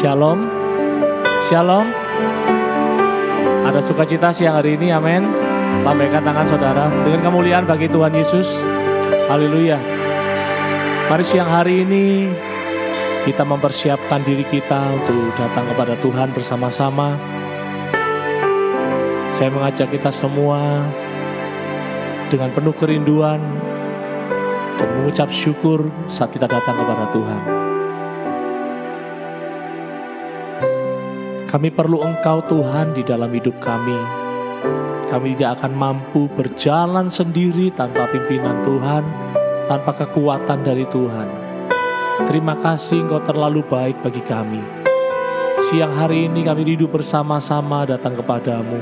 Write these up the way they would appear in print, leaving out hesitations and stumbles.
Shalom. Shalom. Ada sukacita siang hari ini, amin. Lambaikan tangan saudara dengan kemuliaan bagi Tuhan Yesus. Haleluya. Mari siang hari ini kita mempersiapkan diri kita untuk datang kepada Tuhan bersama-sama. Saya mengajak kita semua dengan penuh kerinduan dan mengucap syukur saat kita datang kepada Tuhan. Kami perlu Engkau Tuhan di dalam hidup kami. Kami tidak akan mampu berjalan sendiri tanpa pimpinan Tuhan, tanpa kekuatan dari Tuhan. Terima kasih Engkau terlalu baik bagi kami. Siang hari ini kami rindu bersama-sama datang kepadamu,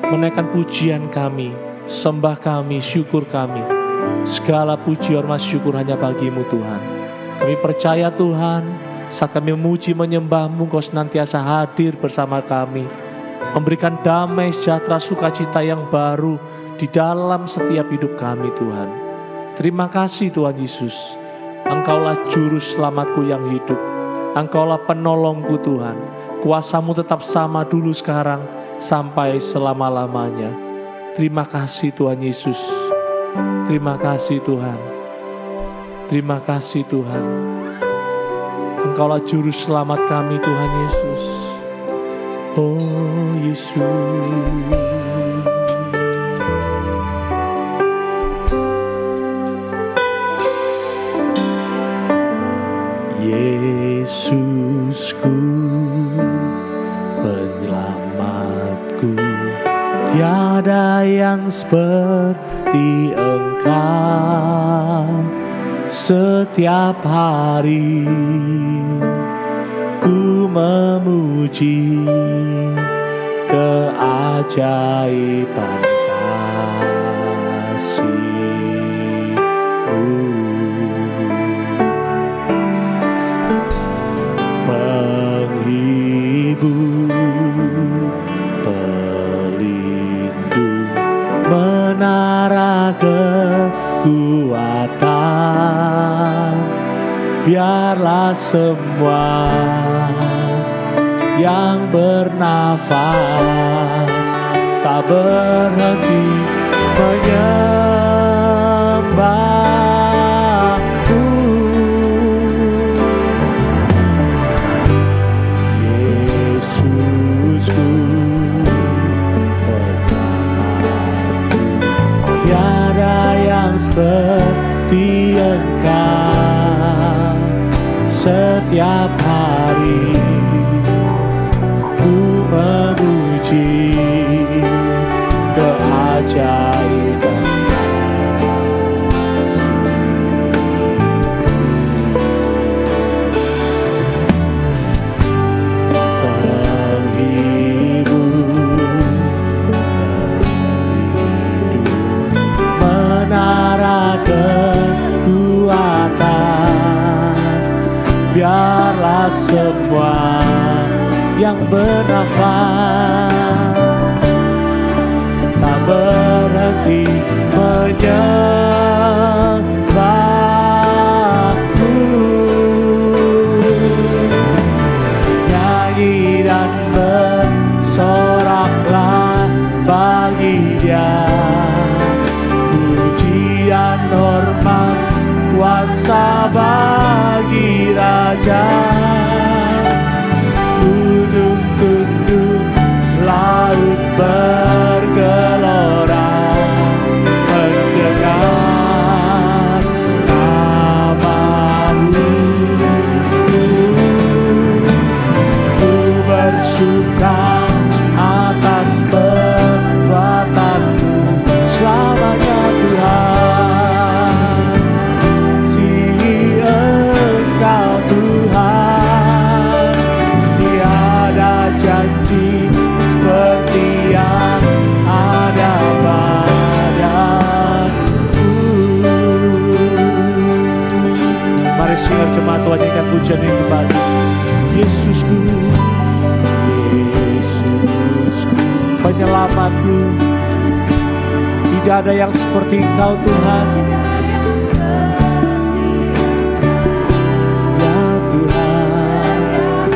menaikkan pujian kami, sembah kami, syukur kami. Segala puji, hormat, syukur hanya bagimu Tuhan. Kami percaya Tuhan, saat kami memuji menyembah-Mu, Engkau senantiasa hadir bersama kami, memberikan damai, sejahtera, sukacita yang baru di dalam setiap hidup kami Tuhan. Terima kasih Tuhan Yesus. Engkaulah juru selamatku yang hidup. Engkaulah penolongku Tuhan. Kuasa-Mu tetap sama dulu sekarang sampai selama-lamanya. Terima kasih Tuhan Yesus. Terima kasih Tuhan. Terima kasih Tuhan. Engkaulah juru selamat kami Tuhan Yesus. Oh Yesus. Yesusku, penyelamatku, tiada yang seperti Engkau. Setiap hari ku memuji keajaiban kasih-Mu. Penghibur, pelindung, menara kekuatan, biarlah semua yang bernafas tak berhenti menyembah-Mu. Yesusku, penyelamatku, tiada yang seperti Engkau. Setiap hari ku memuji keajaiban kasih-Mu. Penghibur, pelindung, menara kekuatan, biarlah semua yang bernafas tak berhenti menyembah-Mu. Nyanyi dan bersoraklah bagi Dia, pujian, hormat, kuasa bagi Raja. Gunung tunduk, laut bergelora mendengar nama-Mu. Ku bersyukur atas perbuatan-Mu selamanya Tuhan. Kasih Engkau Tuhan, tiada janji seperti yang ada padaku. Mari sinar jemaat Tuhan, nyanyikan pujian ini kembali. Yesusku, Yesusku, penyelamatku, tidak ada yang seperti Engkau Tuhan. Ya Tuhan,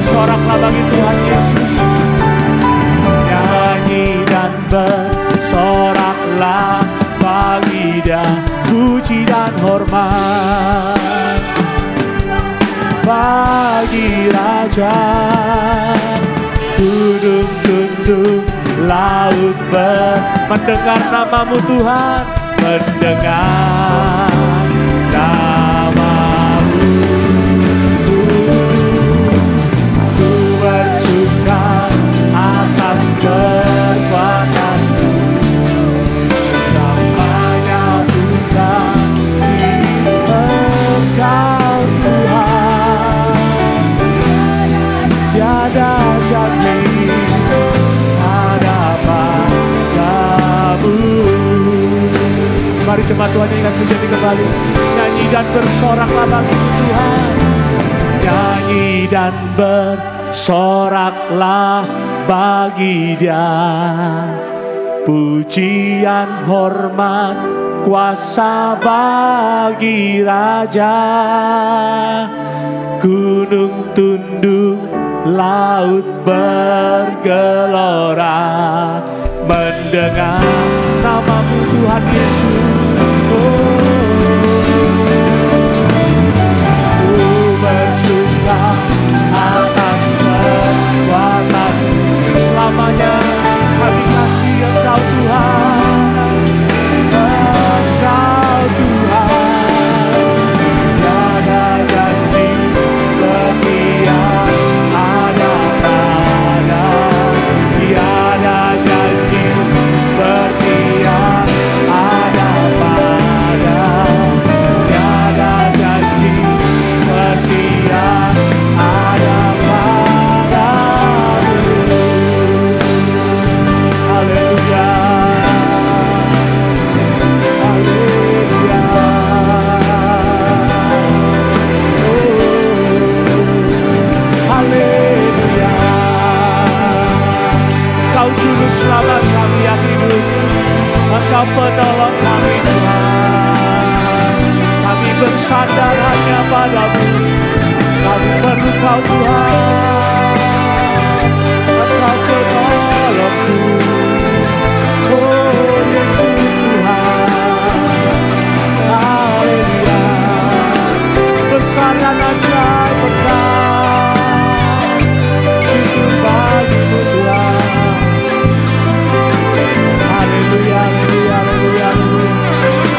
bersoraklah bagi Tuhan Yesus. Nyanyi dan bersoraklah bagi Dia, puji dan hormat bagi Raja. Gunung tunduk, laut mendengar namamu Tuhan, mendengar namamu. Ku bersuka atas perbuatanmu, selamanya Tuhan Engkau Tuhan. Tiada janji ada padamu. Mari jemaat Tuhan ingat menjadi kembali. Nyanyi dan bersoraklah bagi Tuhan. Nyanyi dan bersoraklah bagi Dia, pujian hormat kuasa bagi Raja. Gunung tunduk, laut bergelora, mendengar namamu Tuhan Yesus. Ku bersuka atas perbuatanmu, selamanya kami kasih Engkau Tuhan, Engkau Tuhan. Tiada janji setia ada pada, tiada janji seperti yang ada pada, tiada janji seperti yang ada padamu. Haleluya, haleluya. Haleluya. Kau juru selamat kami yang hidup, Engkau penolong kami Tuhan. Kami bersandar hanya padamu, kami perlu Kau Tuhan, Engkau penolongku. Oh Yesus Tuhan, haleluya. Besar dan ajaib Engkau, syukur bagimu Tuhan. Haleluya, haleluya, haleluya,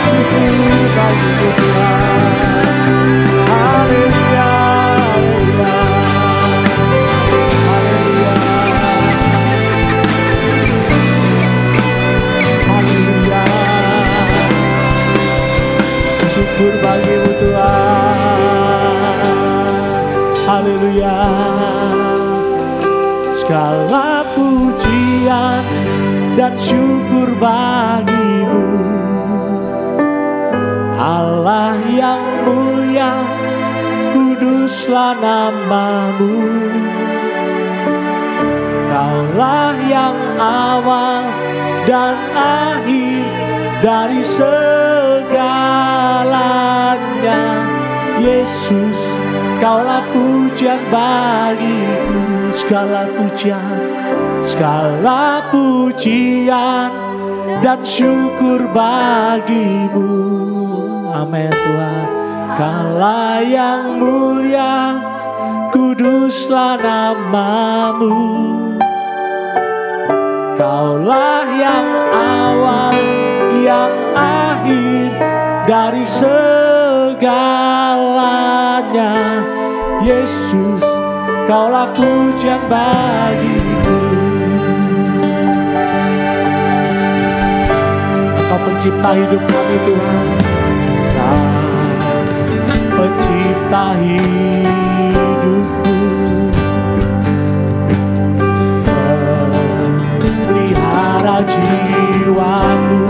syukur bagimu Tuhan. Haleluya, haleluya, haleluya, haleluya, syukur bagimu Tuhan. Haleluya. Segala pujian dan syukur bagimu, Allah yang mulia, kuduslah namamu. Kaulah yang awal dan akhir dari segalanya. Yesus, Kaulah pujian bagiku. Segala pujian dan syukur bagimu. Amin Tuhan. Kaulah yang mulia, kuduslah namamu. Kaulah yang awal, yang akhir dari segalanya. Yesus, Kaulah pujian bagiku. Kau pencipta hidup kami Tuhan, pencipta hidupku, pelihara jiwaku.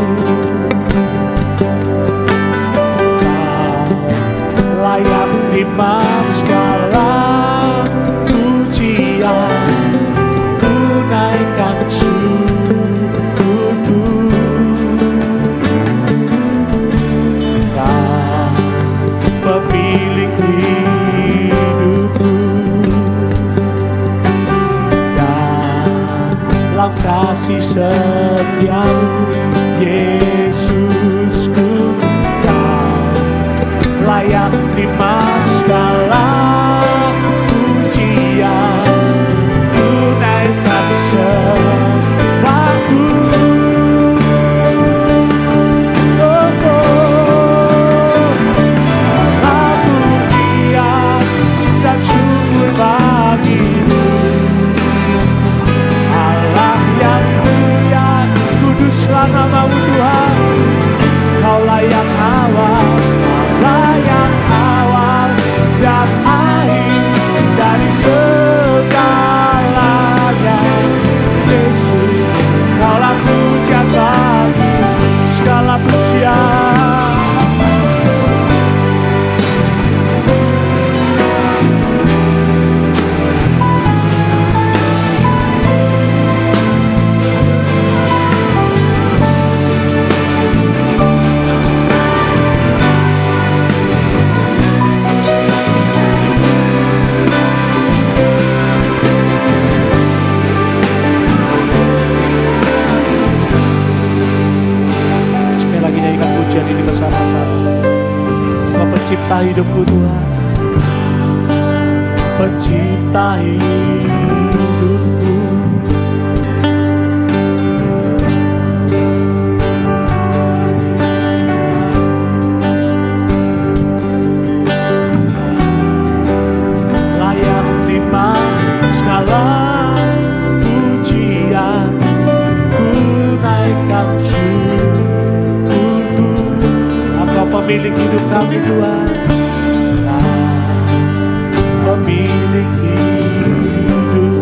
Kau layak terima segala pujian, tunaikan syukurku. Pemilik hidupku, setiamu, Yesusku, Kau layak terima segala pujian, tunaikan sembahku. Segala pujian dan syukur bagimu, Allah yang mulia, kuduslah namamu Tuhan. Kau layak awal, Kau layak awal dan akhir dari segalanya. Yesus, Kaulah pujian bagi segala pujian. Pujian ini bersama-sama. Kau pencipta hidupku Tuhan, pencipta hidupku. Layak terima segala pujian, ku naikkan pemilik hidup kami Tuhan, pemilik hidupku,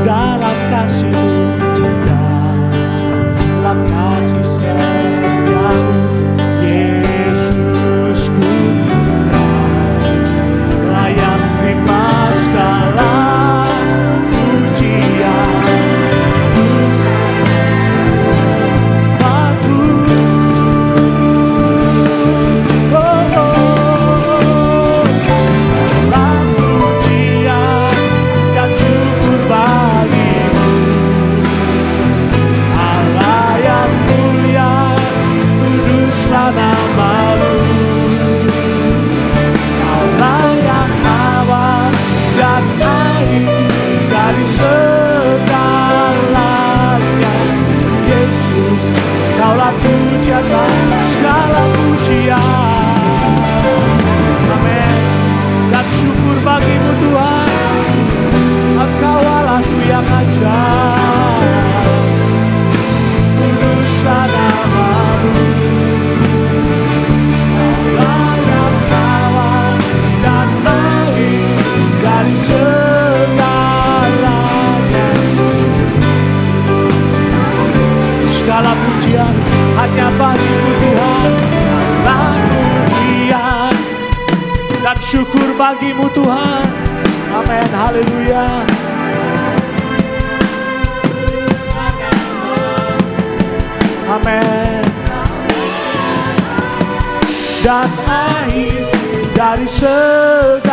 dalam kasih-Mu, dalam kasih setiamu, Yesusku, layak terima segala pujian. Kaulah pujian segala pujian, amin. Dan syukur bagimu Tuhan, Engkau Allahku yang ajaib, kuduslah namamu. Kaulah yang awal dan akhir dari segalanya. Segala pujian hanya bagimu Tuhan, segala pujian dan syukur bagimu Tuhan, amin, haleluya. Amin. Dan akhir dari segalanya,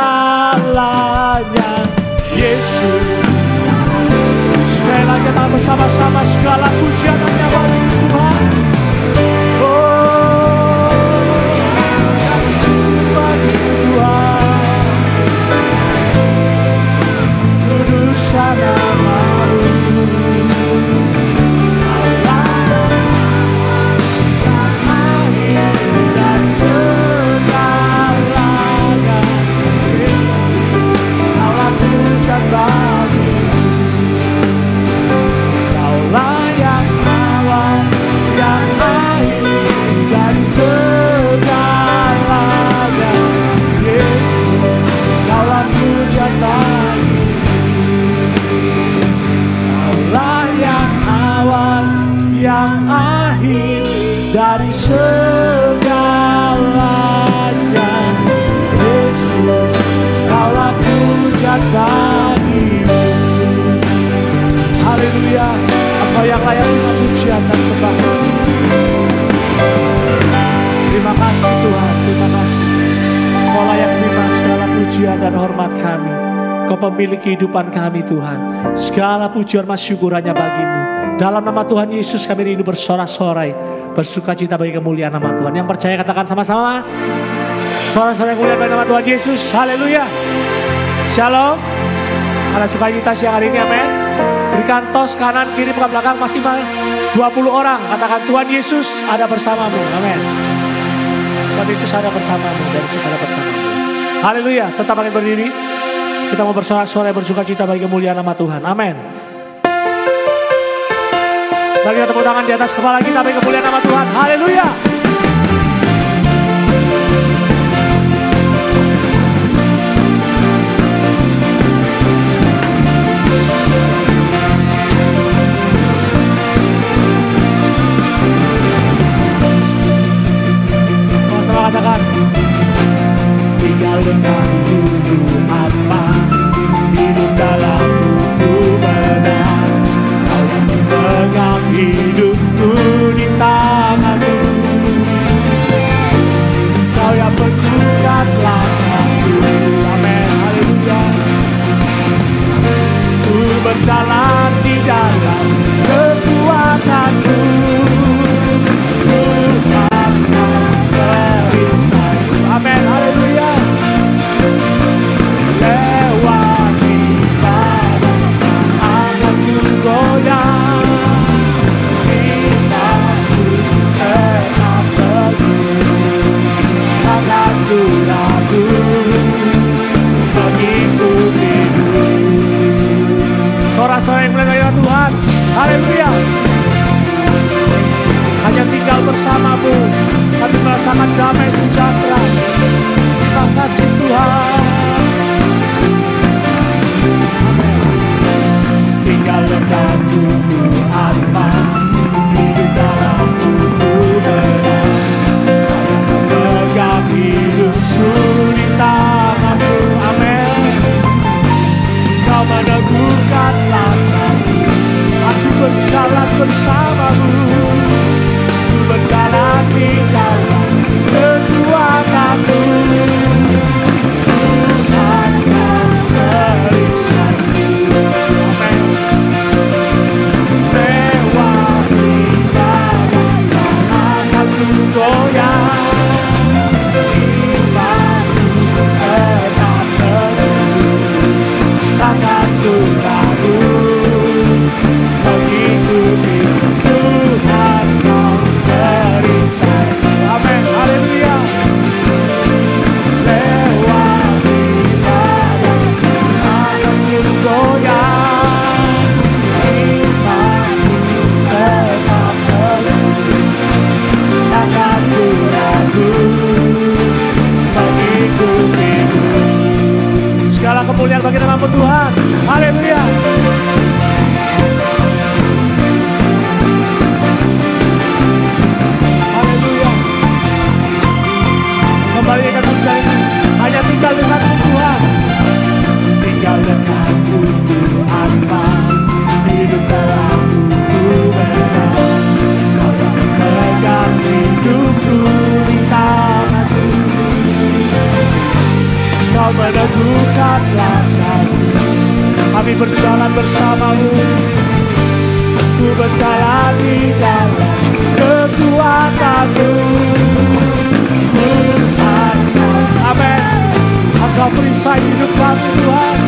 Yesus. Sekali lagi kita bersama-sama, segala pujian hanya bagi Tuhan. Oh, dan syukur bagi Tuhan, kuduslah namamu. Yang akhir dari segalanya, Yesus, Kaulah pujian bagimu. Haleluya, Engkau yang layak terima pujian dan sembah. Terima kasih Tuhan, terima kasih. Engkau layak terima segala pujian dan hormat kami. Engkau pemilik kehidupan kami Tuhan. Segala pujian mas syukur hanya bagimu. Dalam nama Tuhan Yesus kami rindu bersorak-sorai, bersuka cita bagi kemuliaan nama Tuhan. Yang percaya katakan sama-sama, sorak-sorai kemuliaan bagi nama Tuhan Yesus. Haleluya. Shalom. Ada sukacita siang hari ini, amin. Berikan tos kanan kiri bukan belakang maksimal 20 orang. Katakan Tuhan Yesus ada bersamamu, amin. Tuhan Yesus ada bersamamu, Tuhan Yesus ada bersamamu. Haleluya. Tetap bangkit berdiri. Kita mau bersorak-sorai bersuka cita bagi kemuliaan nama Tuhan, amin. Bagi kita tepuk tangan di atas kepala kita bagi kemuliaan nama Tuhan, haleluya. Sama-sama katakan, tinggal denganku apa, hidup dalamku benar, kau pegang hidupku di tanganmu, kau yang penuhkan langkahku, amin, haleluya. Ku berjalan di dalam kekuatanmu, amin, haleluya. Lewati badan akan ku goyang, cintaku tetap teguh, takkan ku ragu mengikutimu. Sorak-sorai yang mulia Tuhan, haleluya. Hanya tinggal bersamamu, kami merasakan damai sejahtera. Terima kasih Tuhan. Tinggal denganku apa, hidup dalamku benar, pegang hidupku di tanganmu, amin. Kau meneguhkan langkahku, aku berjalan bersamamu, ku berjalan di dalam kekuatanmu, Tuhan yang perisaku, amin. Lewati badan akan ku goyang, imanku tetap teguh, takkan ku ragu mengikuti Tuhan yang perisaku, amin, haleluya. Lewati badan akan ku goyang, imanku tetap teguh, takkan ku ragu mengikutimu. Segala kemuliaan bagi nama Tuhan, haleluya. Haleluya. Kembali akan menjadi hanya tinggal denganmu Tuhan. Tinggal denganmu Tuhan, hidup dalamku benar, kau yang pegang hidupku di tanganmu, kau meneguhkan langkahku, kami berjalan bersamamu, ku berjalan di dalam kekuatanmu, Tuhan, amin. Engkau perisai hidup kami Tuhan.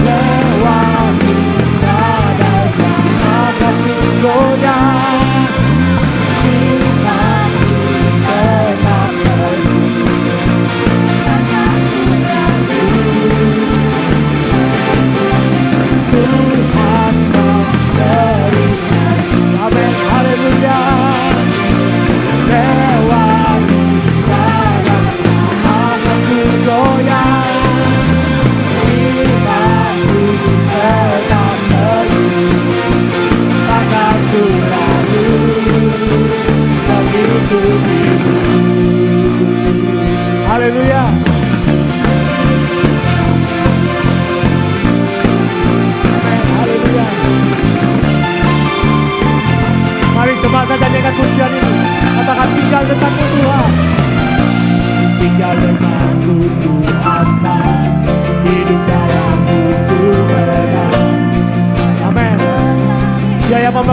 Lewati badai akan ku goyang, imanku tetap teguh, takkan ku ragu, Tuhan memberisaku, amin, haleluya. Lewati badai akan ku goyang, imanku tetap teguh, takkan ku ragu mengikutimu. Haleluya. Amin, haleluya. Mari coba saja nyanyikan pujian ini. Katakan tinggal denganmu Tuhan. Tinggal denganmu Tuhan, hidup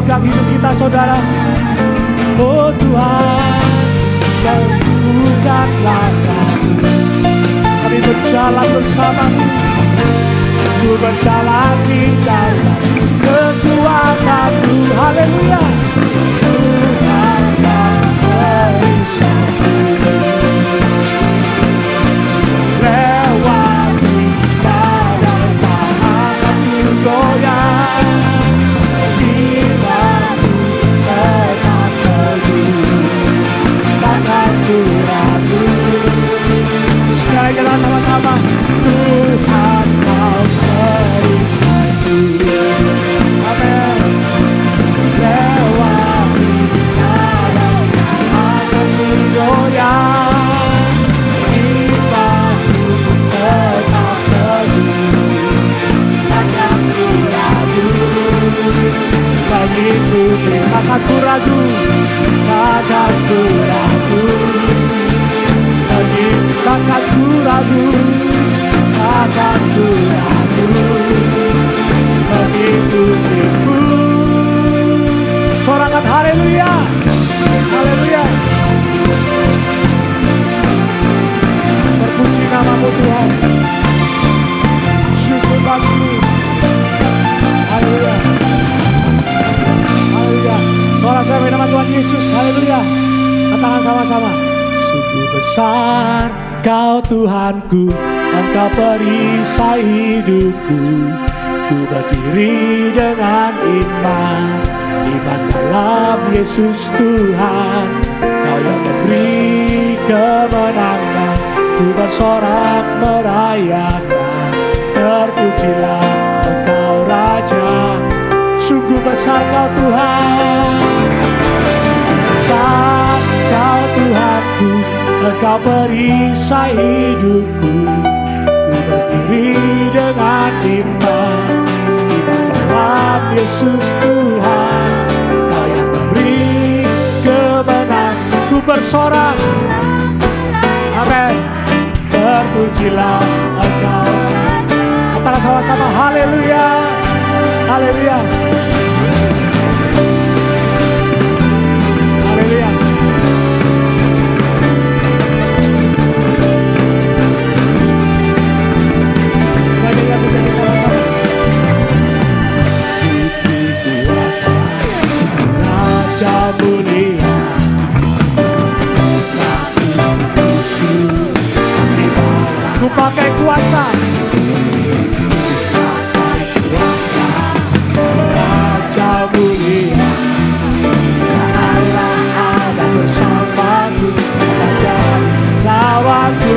memegang hidup kita saudara. Oh Tuhan, teguhkanlah kami berjalan bersama-Mu. Ku berjalan di dalam kekuatan-Mu. Haleluya. Tuhan yang bersama, lewati badai tanganku goyang, jiwaku tetap teguh, tanganku rapuh. Sekali jalan sama-sama. Tuhan Kau perisaiku. Amin. Lewati badai tanganku goyang, jiwaku tetap teguh, tanganku rapuh. Bagiku takkanku ragu, takkanku ragu. Takkanku ragu, takkanku ragu. Mengikutimu. Sorakan haleluya, haleluya. Terpuji nama-Mu Tuhan. Syukur bagi-Mu. Haleluya, haleluya. Suara saya bagi nama Tuhan Yesus. Haleluya. Katakan sama-sama. Sungguh besar Kau Tuhanku, Engkau perisai hidupku. Ku berdiri dengan iman, iman dalam Yesus Tuhan. Kau yang memberi kemenangan, ku bersorak merayakan. Terpujilah Engkau Raja. Sungguh besar Kau Tuhan, sungguh besar Kau Tuhanku, Engkau perisai hidupku. Ku berdiri dengan iman, iman dalam Yesus Tuhan. Kau yang memberi kemenangan, ku bersorak. Amin. Terpujilah Engkau. Katakan sama-sama haleluya, haleluya, haleluya. Raja mulia, ku pakai kuasa, Raja mulia, Allah ada bersamaku, Raja lawanku.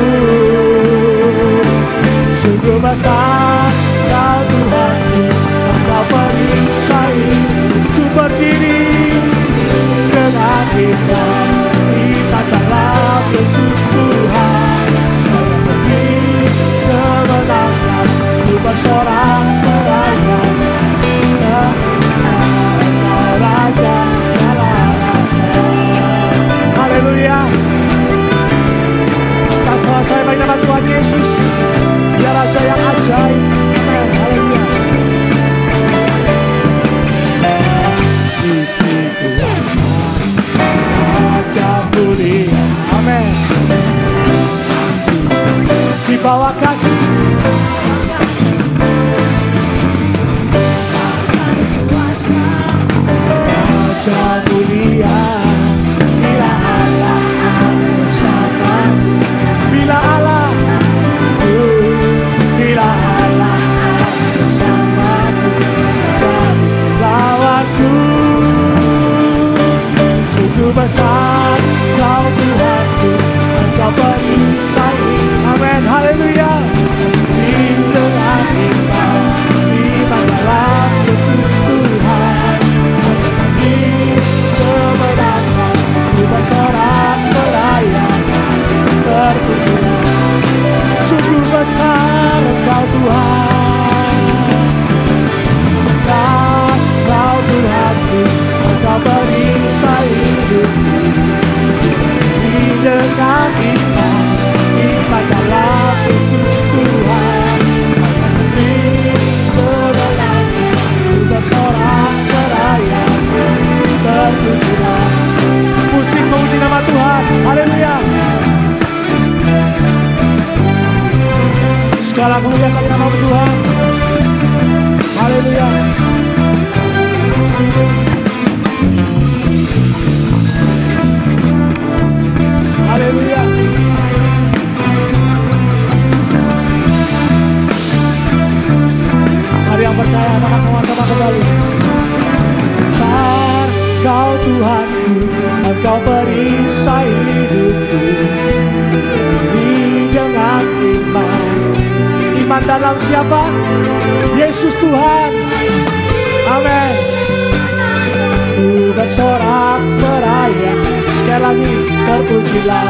Sungguh besar Kau Tuhanku, Engkau perisai, ku berdiri dengan iman, iman dalam Yesus Tuhan. Kau yang memberi kemenangan, ku bersorak merayakan. Engkau Raja, Salah Raja. Haleluya. Kita selesai bagi nama Tuhan Yesus. Dia Raja yang ajaib. Amin. Haleluya. Kuasa Raja mulia. Amin. Di bawah kaki Raja mulia. Bila Allah bersama, bila Allah, bila Allah bersamaku, jadi lawanku. Sungguh besar Kau Tuhanku, Engkau perisai. Amin, haleluya. Dengan iman, iman dalam Yesus Tuhan. Kemenangan, Segala kemuliaan bagi nama Tuhan. Haleluya. Haleluya. Mari yang percaya, maka sama-sama kembali. Besar Kau Tuhanku, Engkau perisai hidupku. Ini dengan iman. Iman dalam siapa? Yesus Tuhan. Amin. Ku bersorak merayak, sekali lagi terpujilah.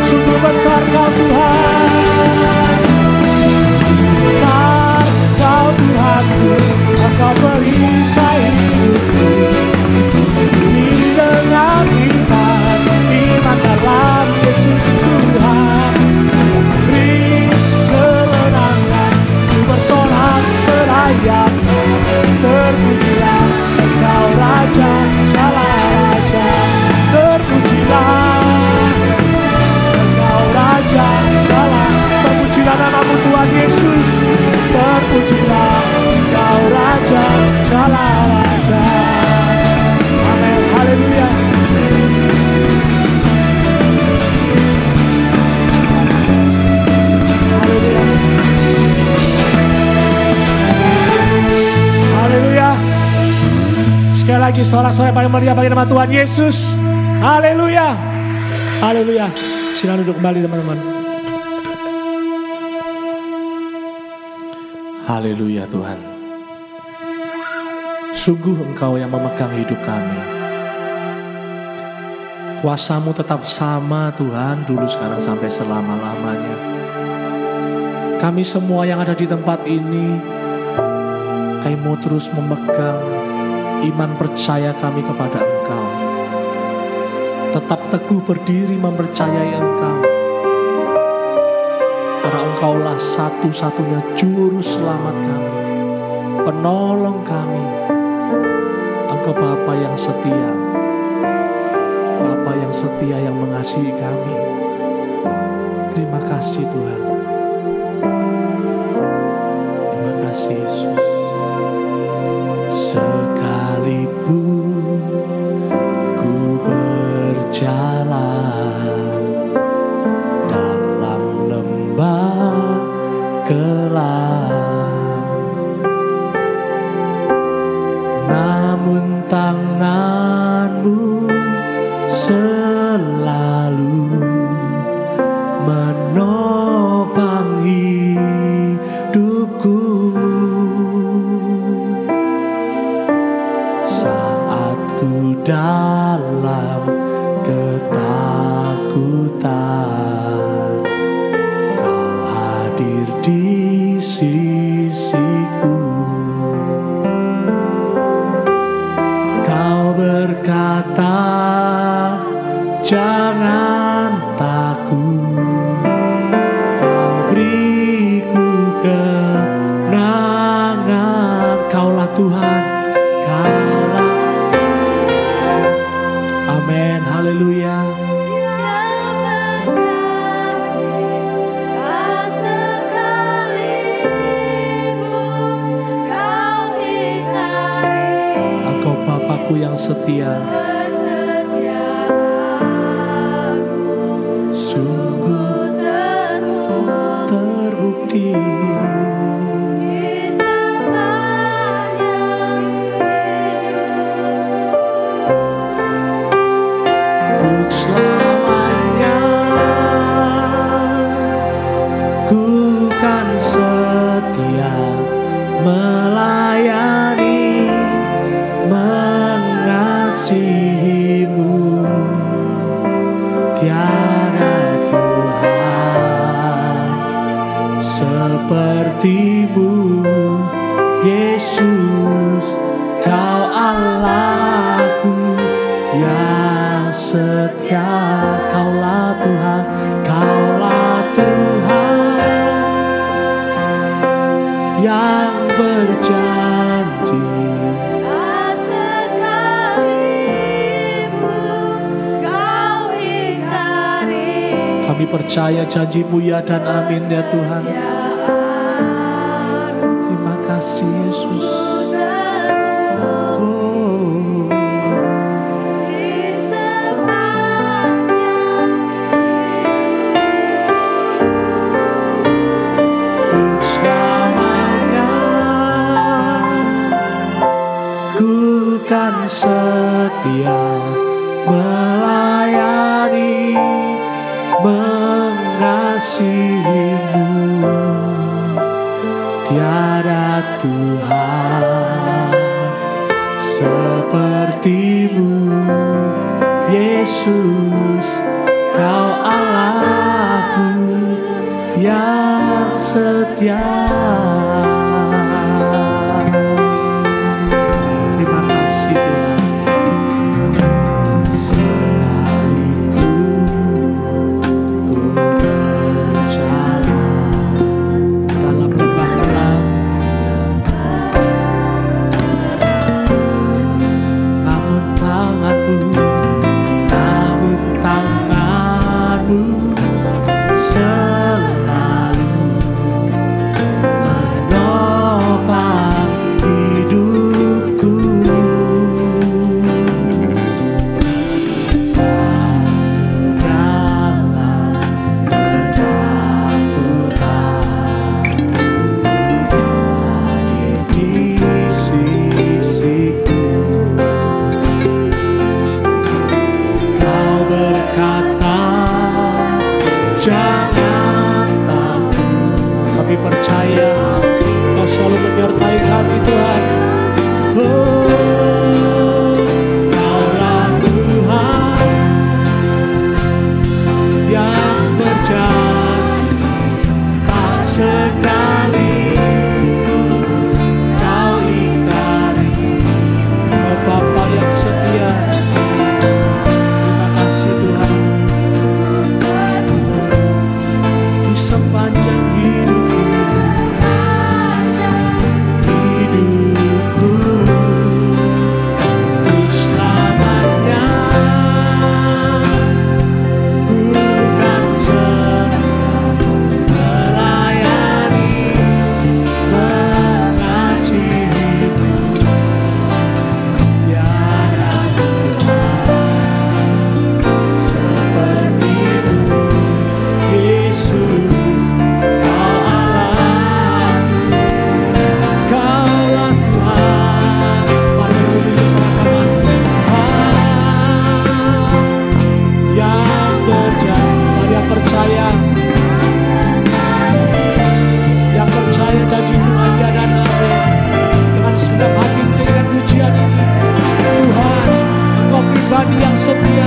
Sungguh besar Kau Tuhan. Besar Kau Tuhanku, Engkau perisai hidupku. Ini dengan iman, iman dalam Yesus Tuhan. Beri kemenangan, ku bersorak merayak, terpujilah Engkau Raja, segala Raja. Terpujilah Engkau Raja, segala. Terpujilah namamu Tuhan Yesus. Terpujilah Engkau Raja, segala Raja. Amin. Haleluya. Haleluya. Haleluya. Sekali lagi suara-suara yang paling meriah bagi nama Tuhan Yesus. Haleluya. Haleluya. Silakan duduk kembali teman-teman. Haleluya Tuhan. Sungguh Engkau yang memegang hidup kami. Kuasa-Mu tetap sama Tuhan, dulu sekarang sampai selama-lamanya. Kami semua yang ada di tempat ini, kami mau terus memegang iman percaya kami kepada Engkau. Tetap teguh berdiri mempercayai Engkau. Karena Engkaulah satu-satunya juru selamat kami, penolong kami. Engkau Bapa yang setia, Bapa yang setia yang mengasihi kami. Terima kasih Tuhan. Terima kasih Yesus. Sekalipun ku berjalan dalam lembah gelap, namun tangan-Mu selalu menopang hidupku. Saat ku dalam ketakutan, Kau hadir di sisiku. Kau berkata, jangan takut, Kau beriku kemenangan. Kaulah Tuhan, Kaulah. Amin, haleluya. Engkau Bapakku yang setia, sungguh terbukti di sepanjang hidupku. Untuk selamanya ku kan setia melayani, mengasihi-Mu. Tiada Tuhan seperti-Mu, Yesus. Kau Allahku yang setia. Kaulah Tuhan, Kaulah Tuhan yang berjanji. Kami percaya percaya janji-Mu ya dan amin ya Tuhan. Terima kasih Yesus. Kan setia melayani, mengasihi-Mu. Tiada Tuhan seperti-Mu, Yesus, Kau Allahku yang setia. Percaya Kau selalu menyertai kami Tuhan. Kaulah Tuhan yang berjanji, tak sekali Kau ingkari. Kau Bapa yang setia. Terima kasih Tuhan. Di sepanjang hidup janji Tuhan ya dan amin. Dengan segenap hati menyanyikan pujian ini. Tuhan, Engkau pribadi yang setia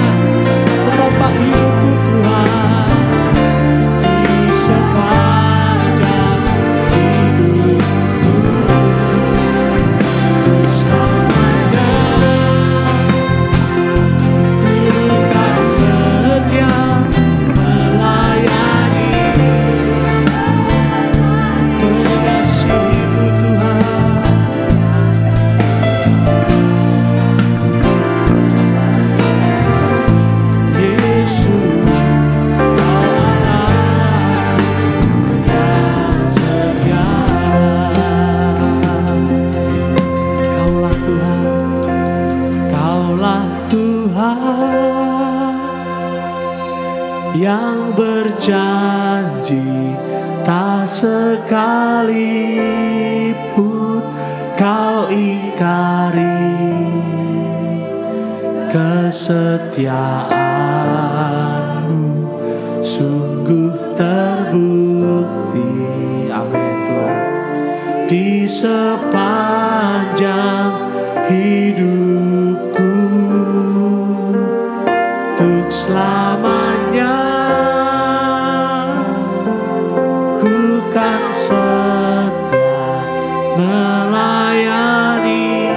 menopang hidupku Tuhan. Di sepanjang hidupku selamanya Ku kan setia melayani. Yang berjanji tak sekalipun Kau ingkari. Kesetiaan-Mu sungguh terbukti. Amin Tuhan. Di sepanjang hidupku untuk selamanya Ku kan setia melayani,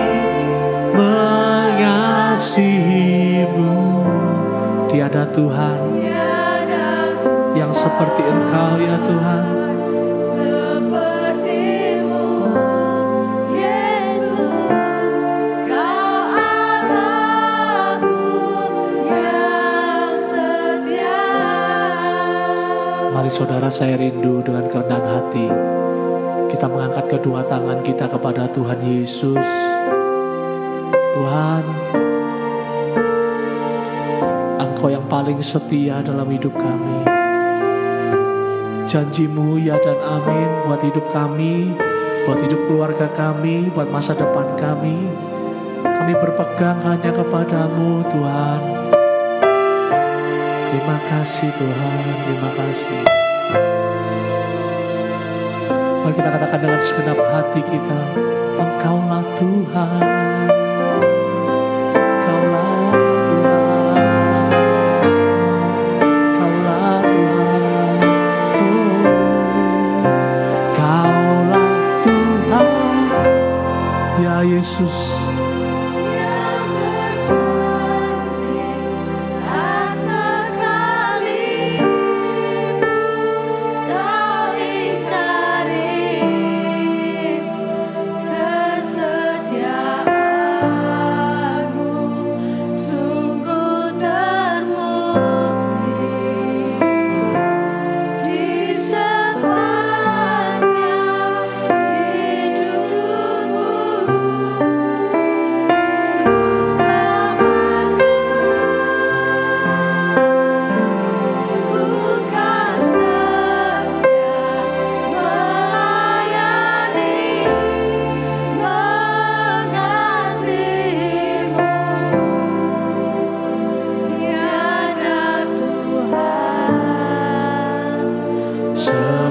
mengasihi-Mu. Tiada Tuhan yang seperti Engkau ya Tuhan. Saudara, saya rindu dengan kerendahan hati kita mengangkat kedua tangan kita kepada Tuhan Yesus. Tuhan, Engkau yang paling setia dalam hidup kami. Janji-Mu ya dan amin buat hidup kami, buat hidup keluarga kami, buat masa depan kami. Kami berpegang hanya kepada-Mu, Tuhan. Terima kasih Tuhan, terima kasih. Mari kita katakan dengan segenap hati kita, Engkaulah Tuhan, Engkaulah Tuhan, Engkaulah Tuhan, Engkaulah Tuhan, ya Yesus.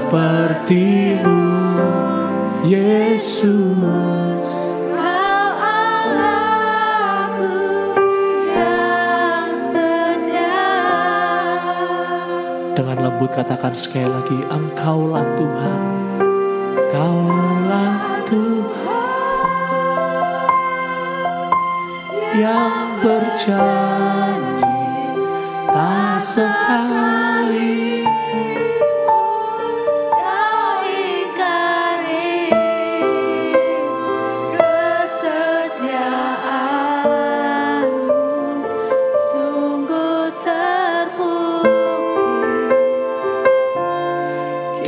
Seperti-Mu, Yesus, Kau Allahku yang setia. Dengan lembut katakan sekali lagi, Engkaulah Tuhan, Engkaulah Tuhan yang berjanji tak sekali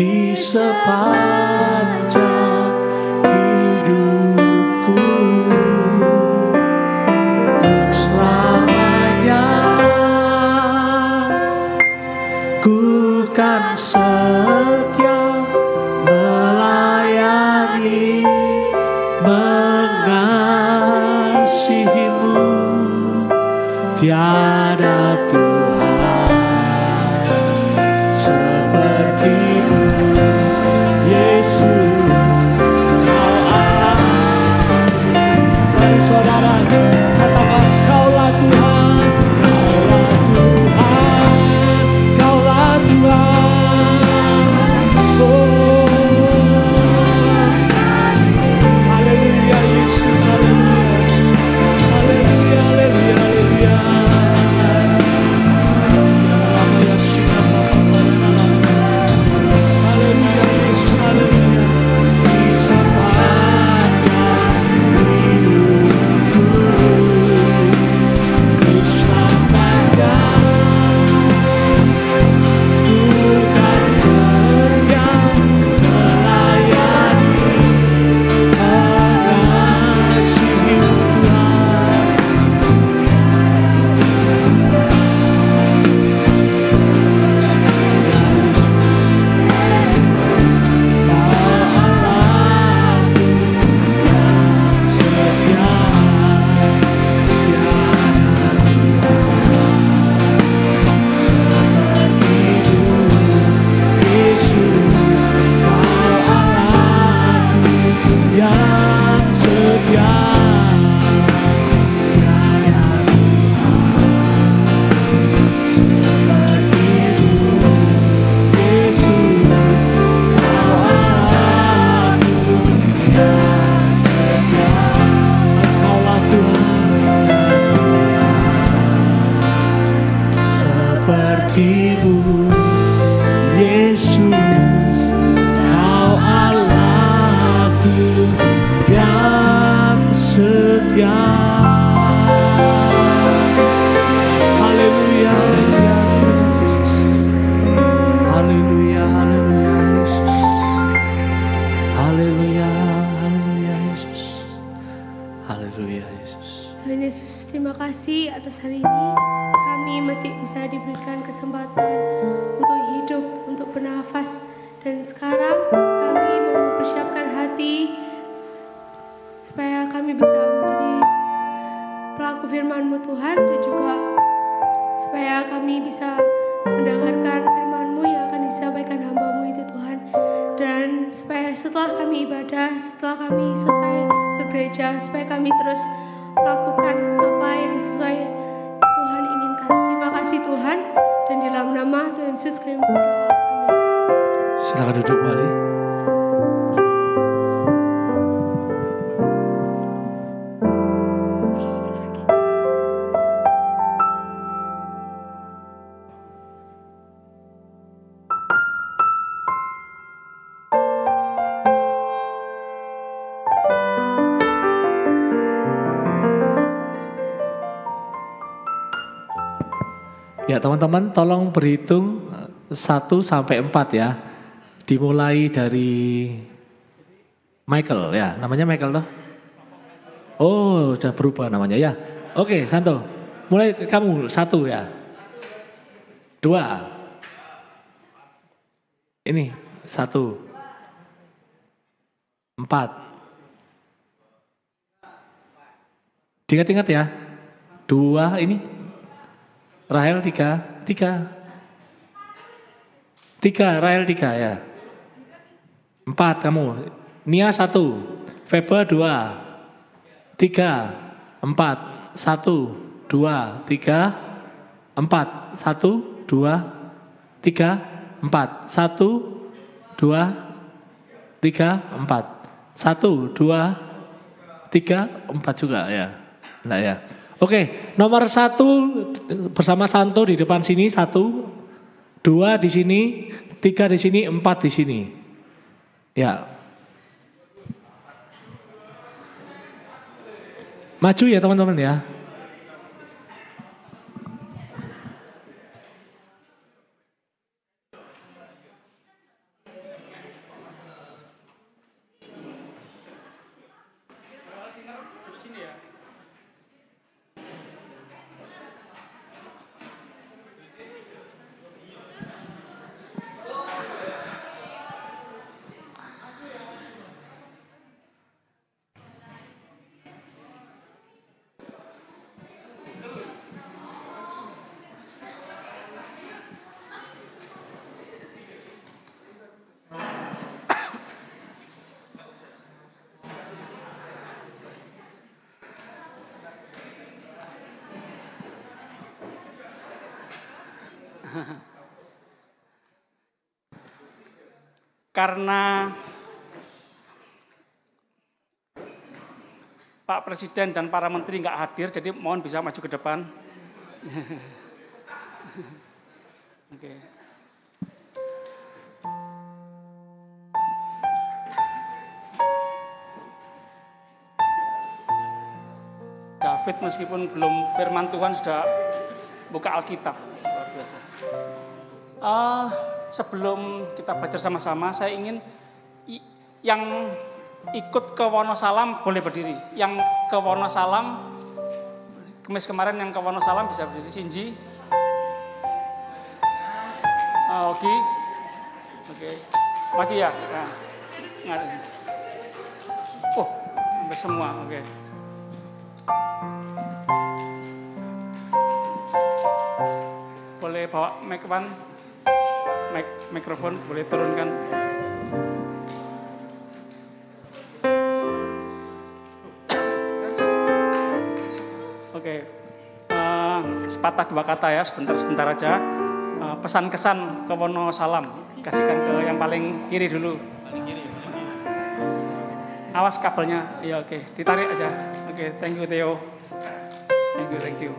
di sepanjang hidupku untuk selamanya. Ku kan setia melayani, mengasihi-Mu, tiada Tuhan seperti-Mu, Yesus. firman-Mu Tuhan, dan juga supaya kami bisa mendengarkan firman-Mu yang akan disampaikan hamba-Mu itu Tuhan. Dan supaya setelah kami ibadah, setelah kami selesai ke gereja, supaya kami terus lakukan apa yang sesuai Tuhan inginkan. Terima kasih Tuhan, dan di dalam nama Tuhan Yesus kami berdoa. Amin. Silakan duduk kembali. Ya teman-teman, tolong berhitung 1 sampai 4 ya. Dimulai dari Michael ya, namanya Michael toh? Oh, udah berubah namanya ya. Oke, Santo. Mulai kamu 1 ya. 2. Ini 1. 4. Diingat-ingat ya. 2 ini. Rahel 3. 3, Rahel 3 ya. 4 kamu. Nia 1. Feba 2. 3. 4. 1. 2. 3. 4. 1. 2. 3. 4. 1. 2. 3. 4. 1. 2. 3. 4 juga ya. Nah ya. Oke, nomor 1 bersama Santo di depan sini 1, 2 di sini, 3 di sini, 4 di sini. Ya. Maju ya teman-teman ya. Karena Pak Presiden dan para menteri nggak hadir, jadi mohon bisa maju ke depan. Oke. David meskipun belum firman Tuhan sudah buka Alkitab. Luar biasa. Sebelum kita baca sama-sama, saya ingin yang ikut ke Wonosalam boleh berdiri. Yang ke Wonosalam, Kemis kemarin yang ke Wonosalam bisa berdiri. Sinji, Ogi, oke, maju ya. Nah. Oh, hampir semua, oke. Boleh bawa mikrofon, boleh turunkan. Oke, sepatah dua kata ya, sebentar aja. Pesan kesan ke Wonosalam, kasihkan ke yang paling kiri dulu. Awas kabelnya, ya oke, ditarik aja. Oke, thank you Theo, thank you.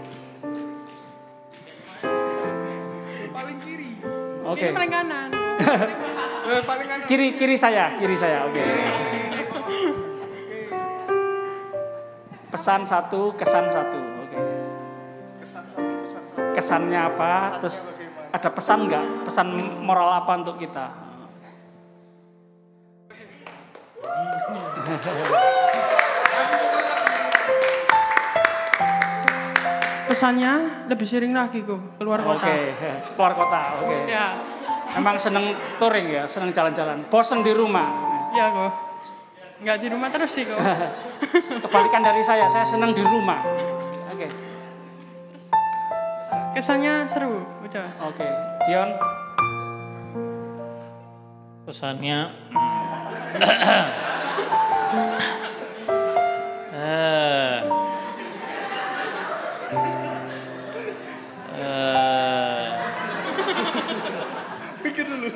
Oke. Ini paling kanan. Paling kanan. Kiri saya, oke. Pesan 1, kesan 1, oke. Kesannya apa? Terus ada pesan nggak? Pesan moral apa untuk kita? Pesannya lebih sering lagi kok keluar kota. Oke, keluar kota, oke. Ya. Memang seneng touring ya, seneng jalan-jalan. Bosen di rumah. Ya kok. Nggak di rumah terus sih kok. Kebalikan dari saya seneng di rumah. Oke. Oke. Kesannya seru, udah. Oke. Dion. Pesannya Pikir dulu.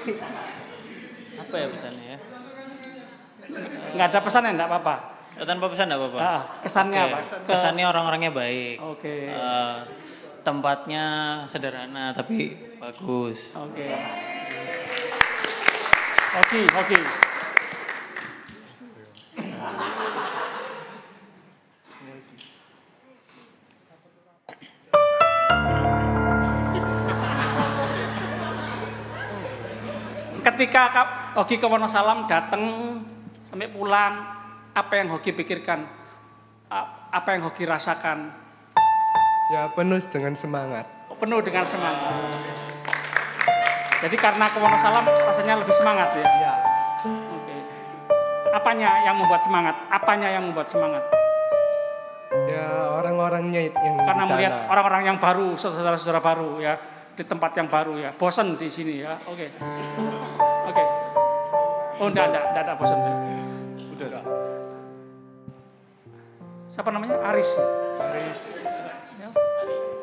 apa ya pesannya ya? Nggak ada pesan ya, enggak apa-apa. Tanpa pesan enggak apa-apa. Kesannya Oke. apa? Kesannya orang-orangnya baik. Oke. Tempatnya sederhana tapi bagus. Oke. Oke. Ketika Hoki ke Wonosalam datang sampai pulang, apa yang Hoki pikirkan? Apa yang Hoki rasakan? Ya penuh dengan semangat. Penuh dengan semangat. Jadi karena ke Wonosalam rasanya lebih semangat ya? Ya. Oke. Apanya yang membuat semangat? Apanya yang membuat semangat? Ya orang-orangnya yang Karena di sana. melihat orang-orang yang baru, saudara-saudara baru ya, di tempat yang baru ya. Bosan di sini ya. Oke. Oh, enggak ada bosan. Udah. Siapa namanya? Aris.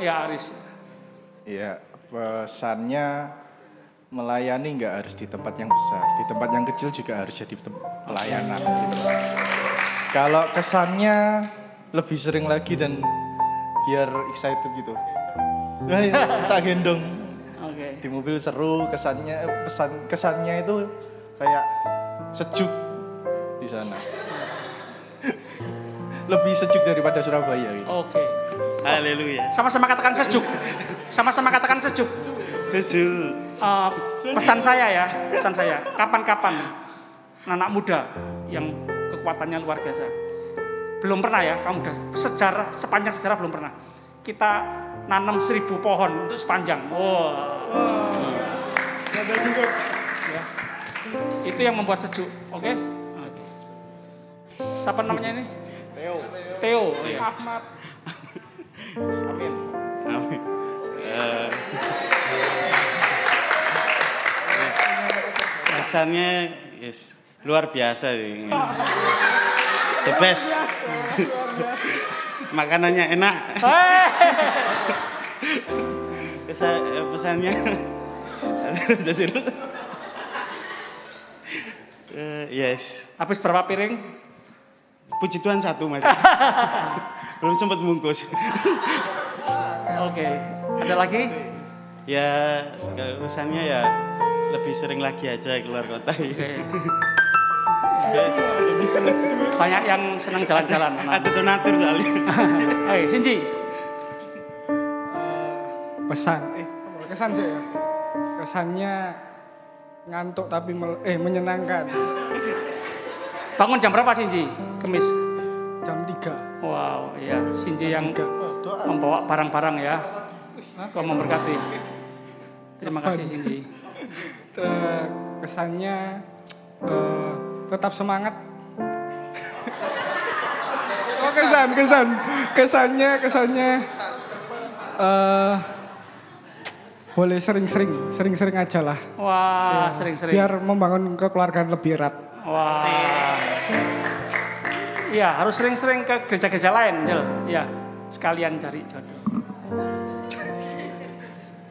Ya, Aris. Ya, pesannya melayani nggak harus di tempat yang besar, di tempat yang kecil juga harus jadi pelayanan. Gitu. Kalau kesannya lebih sering lagi dan biar excited gitu. Nah, ya, tak gendong Oke. di mobil seru, kesannya itu kayak sejuk di sana. Lebih sejuk daripada Surabaya gitu. Oke. Haleluya. Sama-sama katakan sejuk. Sama-sama katakan sejuk. Sejuk. Pesan saya, kapan-kapan anak muda yang kekuatannya luar biasa. Belum pernah ya, kamu udah sepanjang sejarah belum pernah. Kita nanam 1000 pohon untuk sepanjang. Ya. Itu yang membuat sejuk, oke? Siapa namanya ini? Theo. Oh, ya. Ahmad. Amin. Kesannya luar biasa sih. The best. Makanannya enak. Pesannya jadi yes. Habis berapa piring? Puji Tuhan 1 Mas. Belum sempat bungkus. Oke. Ada lagi? Ya, pesannya ya lebih sering lagi aja keluar kota. Oke. Banyak yang senang jalan-jalan. Ada donatur soalnya. Oke, Shinji. Kesan sih ya. Kesannya ngantuk tapi menyenangkan. Bangun jam berapa Shinji? Kemis. Jam 3. Wow, ya Shinji yang membawa barang-barang ya. Kau memberkati. Terima kasih Shinji. Kesannya tetap semangat. Kesannya boleh sering-sering aja lah. Wah, Ya, sering-sering. biar membangun kekeluargaan lebih erat. Wah. Iya, harus sering-sering ke gereja-gereja lain, Jel. Iya, sekalian cari jodoh.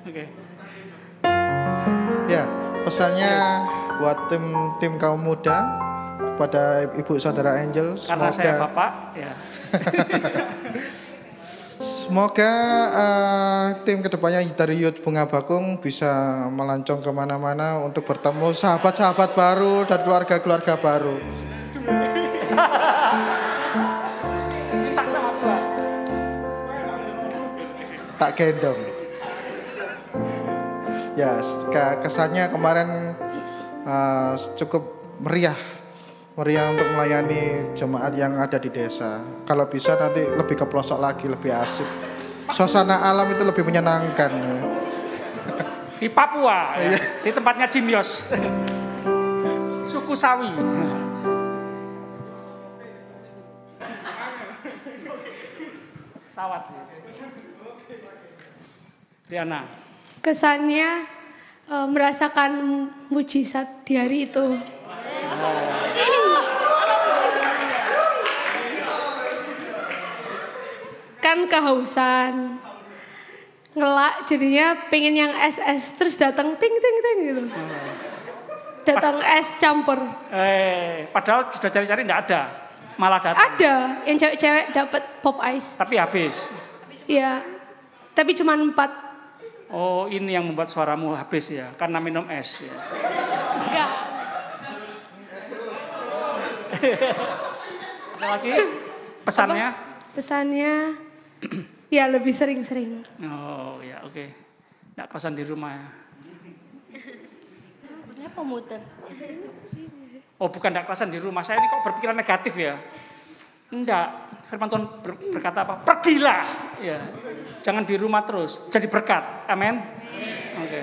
Oke. Ya, pesannya buat tim kaum muda kepada ibu saudara Angel, Karena saya bapak, ya. Semoga tim kedepannya dari Youth Bunga Bakung bisa melancong kemana-mana untuk bertemu sahabat-sahabat baru dan keluarga-keluarga baru. Minta sama Tuhan. Tak gendong. Ya, kesannya kemarin cukup meriah untuk melayani jemaat yang ada di desa. Kalau bisa nanti lebih ke pelosok lagi, lebih asik. Suasana alam itu lebih menyenangkan. Di Papua, ya. Di tempatnya Jimyos. Suku Sawi. pesawat. Riana. Kesannya merasakan mujizat di hari itu. Kan kehausan, ngelak jadinya pengen yang es terus datang ting gitu. Datang es campur. Padahal sudah cari-cari enggak ada. Malah datang. Ada yang cewek-cewek dapat pop ice. Tapi habis. Iya. Tapi cuma 4. Oh, ini yang membuat suaramu habis ya, karena minum es ya. Enggak. Ada lagi pesannya? Pesannya ya lebih sering-sering. Oh ya, oke. Nggak kosan di rumah ya. Kenapa muter? Oh bukan nggak kosan di rumah. Saya ini kok berpikiran negatif ya? Enggak. Firman Tuhan berkata apa? Pergilah. Ya. Jangan di rumah terus. Jadi berkat. Amin. Oke.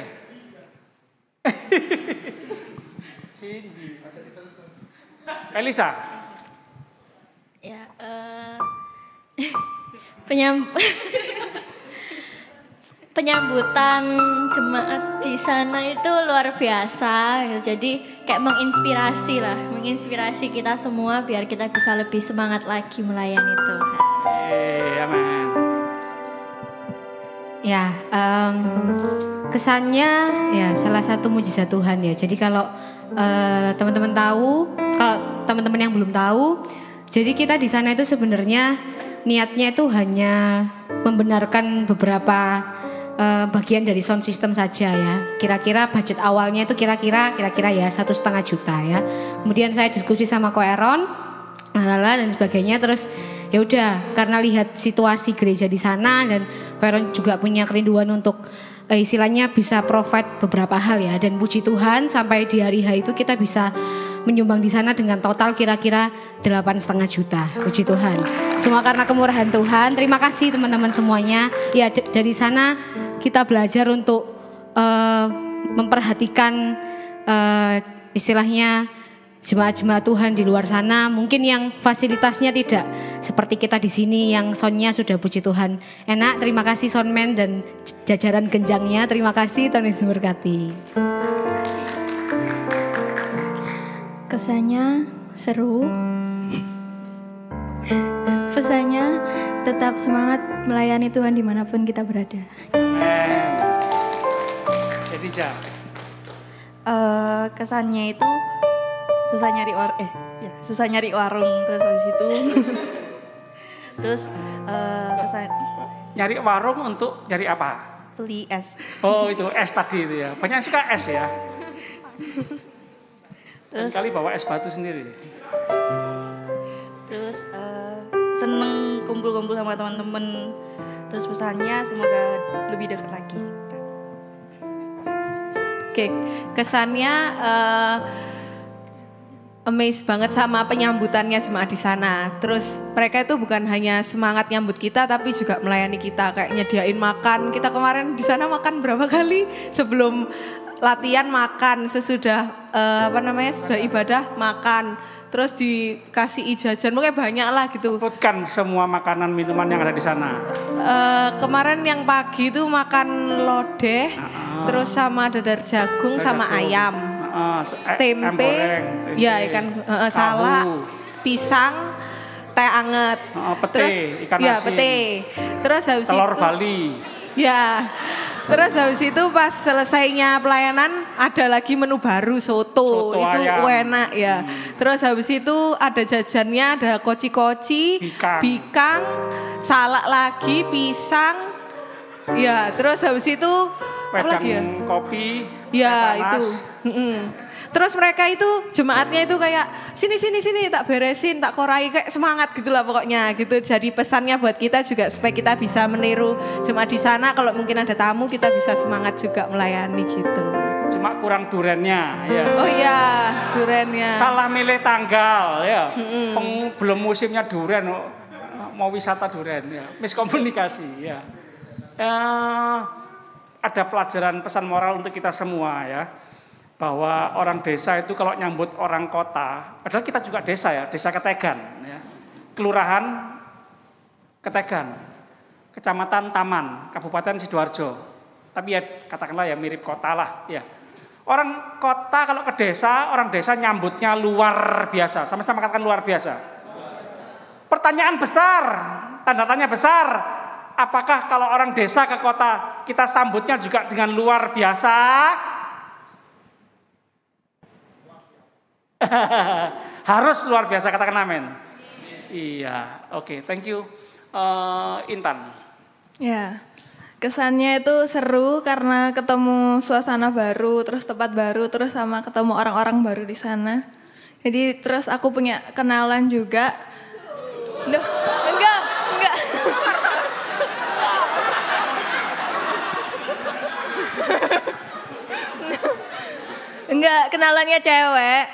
Cindy. Elisa. Ya, penyambutan jemaat di sana itu luar biasa. Jadi kayak menginspirasi kita semua biar kita bisa lebih semangat lagi melayani Tuhan. Amin. Ya, kesannya ya salah satu mujizat Tuhan ya. Jadi kalau teman-teman tahu, kalau teman-teman yang belum tahu, jadi kita di sana itu sebenarnya niatnya itu hanya membenarkan beberapa bagian dari sound system saja ya. Kira-kira budget awalnya itu kira-kira ya 1,5 juta ya. Kemudian saya diskusi sama Ko Aaron, dan sebagainya. Terus ya udah, karena lihat situasi gereja di sana dan Ko Aaron juga punya kerinduan untuk istilahnya bisa provide beberapa hal ya. Dan puji Tuhan sampai di hari H itu kita bisa menyumbang di sana dengan total kira-kira 8,5 juta. Puji Tuhan. Semua karena kemurahan Tuhan. Terima kasih teman-teman semuanya. Ya dari sana kita belajar untuk memperhatikan istilahnya jemaat-jemaat Tuhan di luar sana. Mungkin yang fasilitasnya tidak seperti kita di sini yang soundnya sudah puji Tuhan enak. Terima kasih soundman dan jajaran genjangnya. Terima kasih, Tuhan Yesus memberkati. Kesannya seru. Pesannya tetap semangat melayani Tuhan dimanapun kita berada. Jadi kesannya itu susah nyari warung terus habis itu terus kesan nyari warung untuk nyari apa? Beli es. Oh itu es tadi itu ya. Banyak suka es ya. Terus kali bawa es batu sendiri. Terus seneng kumpul-kumpul sama teman-teman. Terus pesannya semoga lebih dekat lagi. Oke, kesannya amazed banget sama penyambutannya jemaat di sana. Terus mereka itu bukan hanya semangat nyambut kita tapi juga melayani kita, kayak nyediain makan. Kita kemarin di sana makan berapa kali sebelum latihan makan, sesudah sesudah ibadah makan. Terus dikasih jajan, mungkin banyak lah gitu. Sebutkan semua makanan minuman yang ada di sana. Kemarin yang pagi itu makan lodeh, terus sama dadar jagung sama ayam, tempe, ya ikan salak, pisang, teh anget, pete, ikan asin, pete. Terus habis telur itu, Bali. Ya. Terus habis itu pas selesainya pelayanan ada lagi menu baru soto itu ayam. enak ya. Terus habis itu ada jajannya, ada koci-koci, bikang, salak lagi, pisang. Ya, terus habis itu wedang ya? Kopi. Ya, itu. Terus mereka itu jemaatnya itu kayak sini tak beresin, tak korai, kayak semangat gitulah pokoknya gitu. Jadi pesannya buat kita juga supaya kita bisa meniru jemaat di sana. Kalau mungkin ada tamu kita bisa semangat juga melayani gitu. Cuma kurang durennya ya. Oh iya, durennya. Salah milih tanggal ya. Belum musimnya duren, mau wisata duren ya. Miskomunikasi ya. Ada pelajaran pesan moral untuk kita semua ya. Bahwa orang desa itu kalau nyambut orang kota, padahal kita juga desa ya, desa Ketegan ya. Kelurahan Ketegan. Kecamatan Taman, Kabupaten Sidoarjo. Tapi ya katakanlah ya mirip kota lah ya. Orang kota kalau ke desa, orang desa nyambutnya luar biasa. Sama-sama katakan luar biasa. Pertanyaan besar, tanda tanya besar. Apakah kalau orang desa ke kota kita sambutnya juga dengan luar biasa? Harus luar biasa, katakan amin. Iya, oke, thank you. Intan. Ya, kesannya itu seru karena ketemu suasana baru, terus tempat baru, terus sama ketemu orang-orang baru di sana. Jadi terus aku punya kenalan juga. Duh, enggak. Enggak, kenalannya cewek.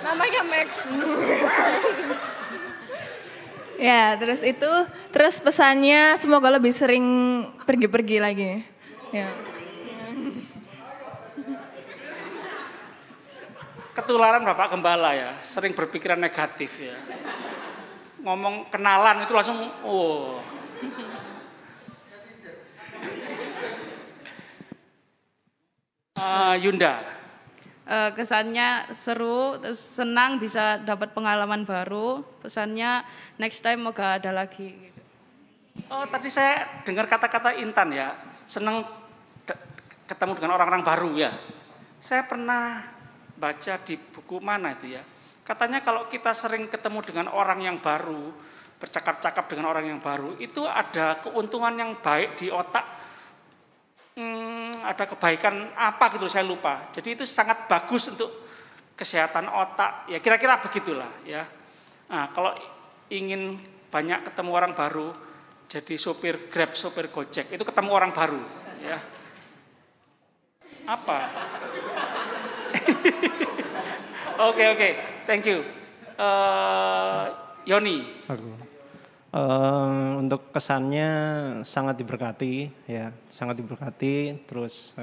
Namanya Max. Ya, terus pesannya semoga lebih sering pergi-pergi lagi. Ya. Ketularan Bapak Gembala ya, sering berpikiran negatif ya. Ngomong kenalan itu langsung, oh. Yunda. Kesannya seru, terus senang bisa dapat pengalaman baru. Pesannya next time moga ada lagi. Oh, tadi saya dengar kata-kata Intan ya, senang ketemu dengan orang-orang baru ya. Saya pernah baca di buku mana itu ya. Katanya kalau kita sering ketemu dengan orang yang baru, bercakap-cakap dengan orang yang baru, itu ada keuntungan yang baik di otak. Ada kebaikan apa gitu saya lupa. Jadi itu sangat bagus untuk kesehatan otak. Ya kira-kira begitulah ya. Nah, kalau ingin banyak ketemu orang baru, jadi sopir Grab, sopir Gojek, itu ketemu orang baru ya. Apa? Oke, thank you. Yoni. Untuk kesannya sangat diberkati, ya sangat diberkati. Terus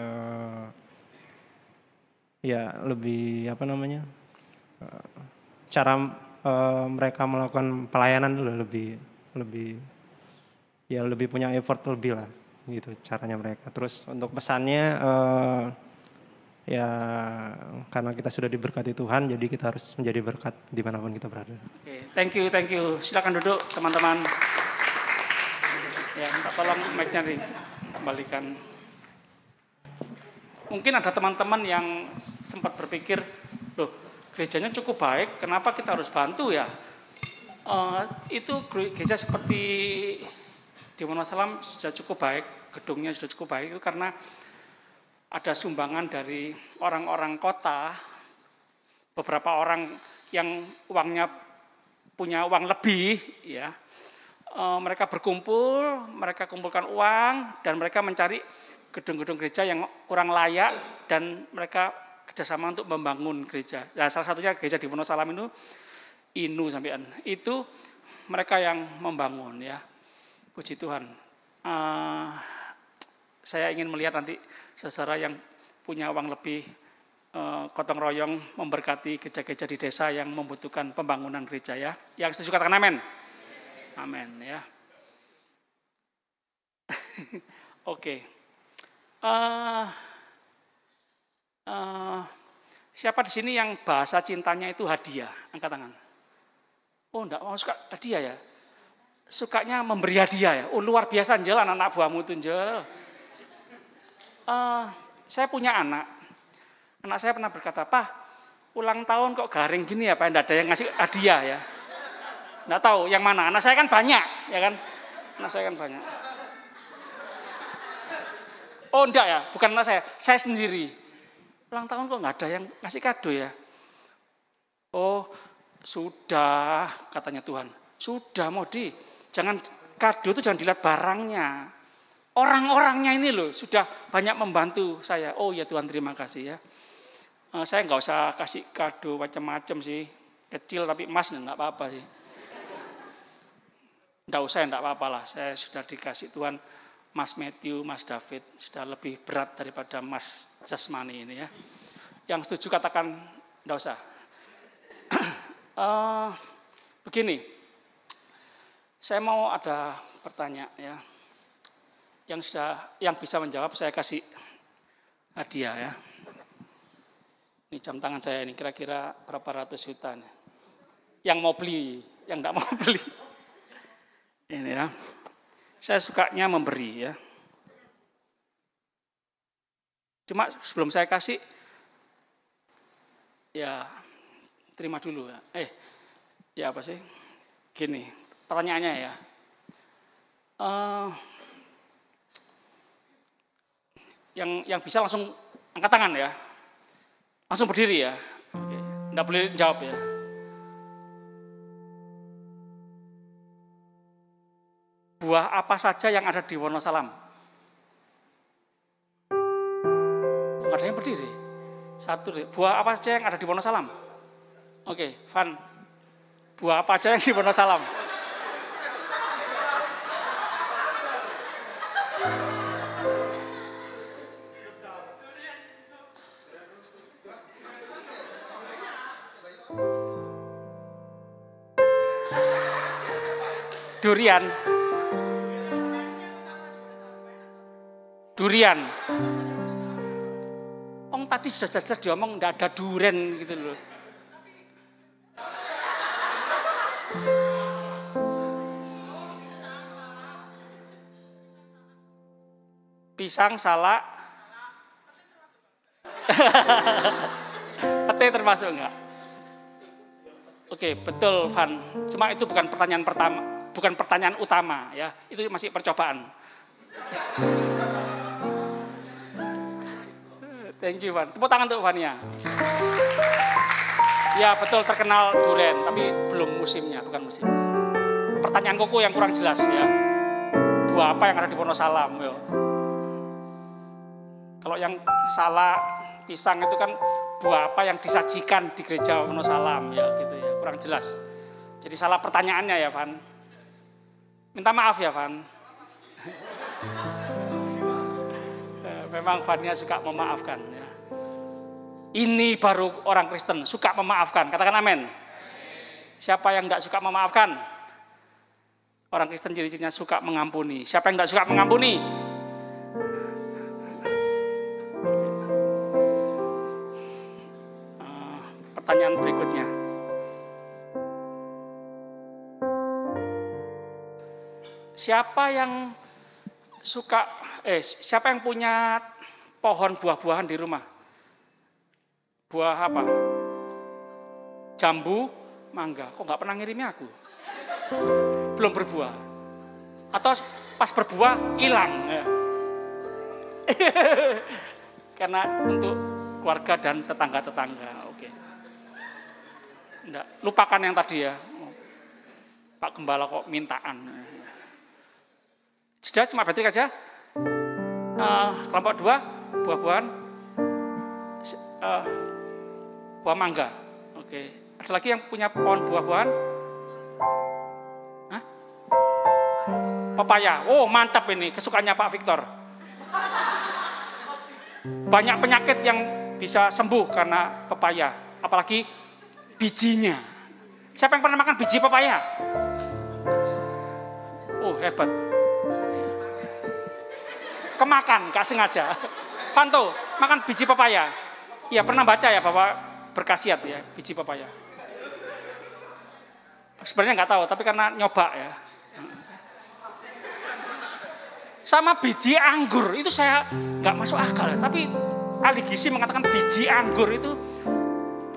ya lebih cara mereka melakukan pelayanan lebih punya effort lebih lah, gitu caranya mereka. Terus untuk pesannya ya karena kita sudah diberkati Tuhan, jadi kita harus menjadi berkat dimanapun kita berada. Oke, thank you. Silakan duduk teman-teman. Ya, minta tolong mic-nya dikembalikan. Mungkin ada teman-teman yang sempat berpikir, loh gerejanya cukup baik, kenapa kita harus bantu ya? Itu gereja seperti di Wonosalam sudah cukup baik, gedungnya sudah cukup baik itu karena ada sumbangan dari orang-orang kota, beberapa orang yang punya uang lebih, ya. Mereka berkumpul, mereka kumpulkan uang, dan mereka mencari gedung-gedung gereja yang kurang layak, dan mereka kerjasama untuk membangun gereja. Nah, salah satunya gereja di Wonosalam itu, Inu sampean. Itu mereka yang membangun, ya. Puji Tuhan. Saya ingin melihat nanti saudara yang punya uang lebih gotong royong memberkati gereja-gereja di desa yang membutuhkan pembangunan gereja ya. Yang setuju katakan amin. Amin ya. Oke. Siapa di sini yang bahasa cintanya itu hadiah? Angkat tangan. Oh enggak, suka hadiah ya? Sukanya memberi hadiah ya? Oh luar biasa Njel, anak buahmu itu Njel. Saya punya anak saya pernah berkata, Pak, ulang tahun kok garing gini ya Pak, enggak ada yang ngasih hadiah ya. Enggak tahu yang mana, anak saya kan banyak, ya kan? Anak saya kan banyak. Oh enggak ya, bukan anak saya sendiri. Ulang tahun kok enggak ada yang ngasih kado ya? Oh sudah, katanya Tuhan. Sudah Modi, jangan kado itu jangan dilihat barangnya. Orang-orangnya ini loh sudah banyak membantu saya. Oh ya Tuhan terima kasih ya. Saya nggak usah kasih kado macam-macam sih. Kecil tapi emas nggak apa-apa sih. Nggak usah nggak apa-apa lah. Saya sudah dikasih Tuhan Mas Matthew, Mas David. Sudah lebih berat daripada Mas Jasmani ini ya. Yang setuju katakan nggak usah. Begini. Saya mau ada pertanyaan ya. Yang bisa menjawab saya kasih hadiah ya. Ini jam tangan saya ini kira-kira berapa ratus juta nih. Yang mau beli, yang enggak mau beli. Ini ya. Saya sukanya memberi ya. Cuma sebelum saya kasih, ya terima dulu ya. Ya apa sih? Gini, pertanyaannya ya. Yang bisa langsung angkat tangan ya. Langsung berdiri ya. Oke. Nggak boleh jawab ya. Buah apa saja yang ada di Wonosalam? Ada yang berdiri. Satu deh. Buah apa saja yang ada di Wonosalam? Oke, Van. Buah apa aja yang di Wonosalam? Durian. Tadi sudah jelas-jelas diomong enggak ada durian gitu loh. Pisang, salak. Pete termasuk enggak? Oke, betul Van. Cuma itu bukan pertanyaan pertama, bukan pertanyaan utama ya. Itu masih percobaan. Thank you, Van. Tepuk tangan untuk Vania. Ya, betul terkenal durian, tapi belum musimnya, bukan musim. Pertanyaan Koko yang kurang jelas ya. Buah apa yang ada di Wonosalam? Yo. Kalau yang salak, pisang itu kan buah apa yang disajikan di gereja Wonosalam ya, gitu ya. Kurang jelas. Jadi salah pertanyaannya ya, Van. Minta maaf ya, Van. Memang Vania suka memaafkan ya. Ini baru orang Kristen, suka memaafkan. Katakan amin. Siapa yang tidak suka memaafkan? Orang Kristen ciri-cirinya suka mengampuni. Siapa yang tidak suka mengampuni? Pertanyaan berikutnya. Siapa yang siapa yang punya pohon buah-buahan di rumah? Buah apa? Jambu, mangga. Kok nggak pernah ngirimnya aku? Belum berbuah. Atau pas berbuah hilang. Ya. Karena untuk keluarga dan tetangga-tetangga. Oke. Nggak, lupakan yang tadi ya. Pak Gembala kok mintaan. Sudah cuma Patrick aja. Kelompok 2 buah-buahan buah mangga. Oke. Ada lagi yang punya pohon buah-buahan? Hah? Pepaya. Oh, mantap ini kesukaannya Pak Victor. Banyak penyakit yang bisa sembuh karena pepaya, apalagi bijinya. Siapa yang pernah makan biji pepaya? Oh, hebat. Kemakan, gak sengaja. Panto, makan biji pepaya. Iya, pernah baca ya bahwa berkhasiat ya biji pepaya. Sebenarnya nggak tahu, tapi karena nyoba ya. Sama biji anggur, itu saya nggak masuk akal ya. Tapi ahli gizi mengatakan biji anggur itu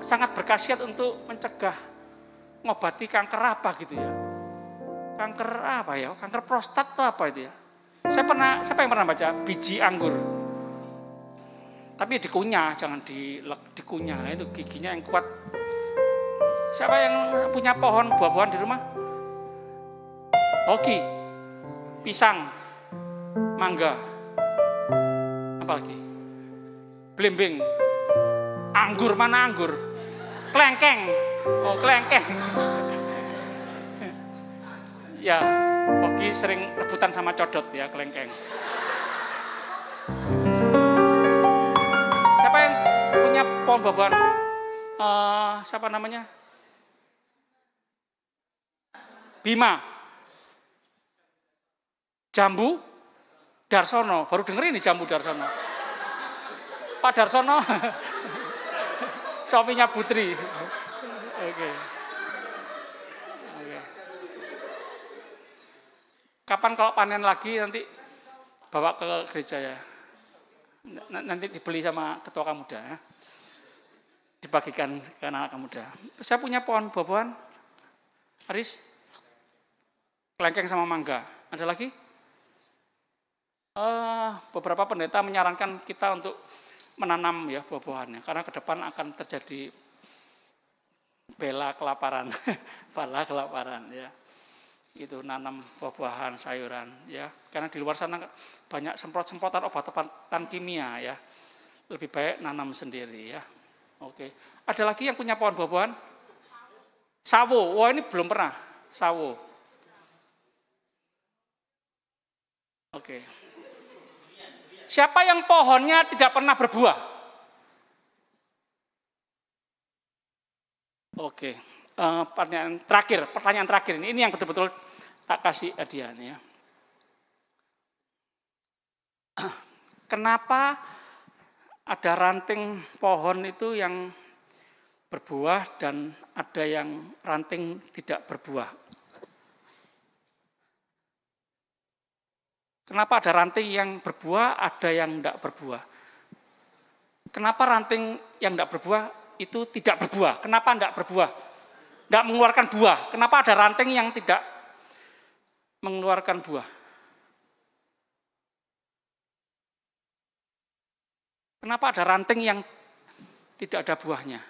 sangat berkhasiat untuk mencegah, ngobati kanker apa gitu ya. Kanker apa ya? Kanker prostat atau apa itu ya? Siapa yang pernah baca biji anggur? Tapi dikunyah, jangan dikunyah. Nah, itu giginya yang kuat. Siapa yang punya pohon buah-buahan di rumah? Oki, pisang, mangga, apa lagi? Belimbing, anggur, mana anggur? Kelengkeng, oh kelengkeng. Ya, Oki sering rebutan sama codot ya, kelengkeng. Siapa yang punya pohon buah-buahan? Siapa namanya? Bima. Jambu Darsono, baru denger ini Jambu Darsono. Pak Darsono, suaminya Putri. Oke. Kapan kalau panen lagi nanti bawa ke gereja ya. Nanti dibeli sama ketua muda ya. Dibagikan ke anak muda. Saya punya pohon buah-buahan. Aris. Kelengkeng sama mangga. Ada lagi? Beberapa pendeta menyarankan kita untuk menanam ya buah-buahannya. Karena ke depan akan terjadi bala kelaparan. Bala kelaparan ya. Itu nanam buah-buahan, sayuran ya. Karena di luar sana banyak semprot-semprotan obat-obatan kimia ya. Lebih baik nanam sendiri ya. Oke. Ada lagi yang punya pohon buah-buahan? Sawo. Wah, ini belum pernah. Sawo. Oke. Siapa yang pohonnya tidak pernah berbuah? Oke. Pertanyaan terakhir ini yang betul-betul tak kasih hadiah ya. Kenapa ada ranting pohon itu yang berbuah dan ada yang ranting tidak berbuah? Kenapa ada ranting yang berbuah, ada yang tidak berbuah? Kenapa ranting yang tidak berbuah itu tidak berbuah? Kenapa tidak berbuah? Tidak mengeluarkan buah. Kenapa ada ranting yang tidak mengeluarkan buah? Kenapa ada ranting yang tidak ada buahnya?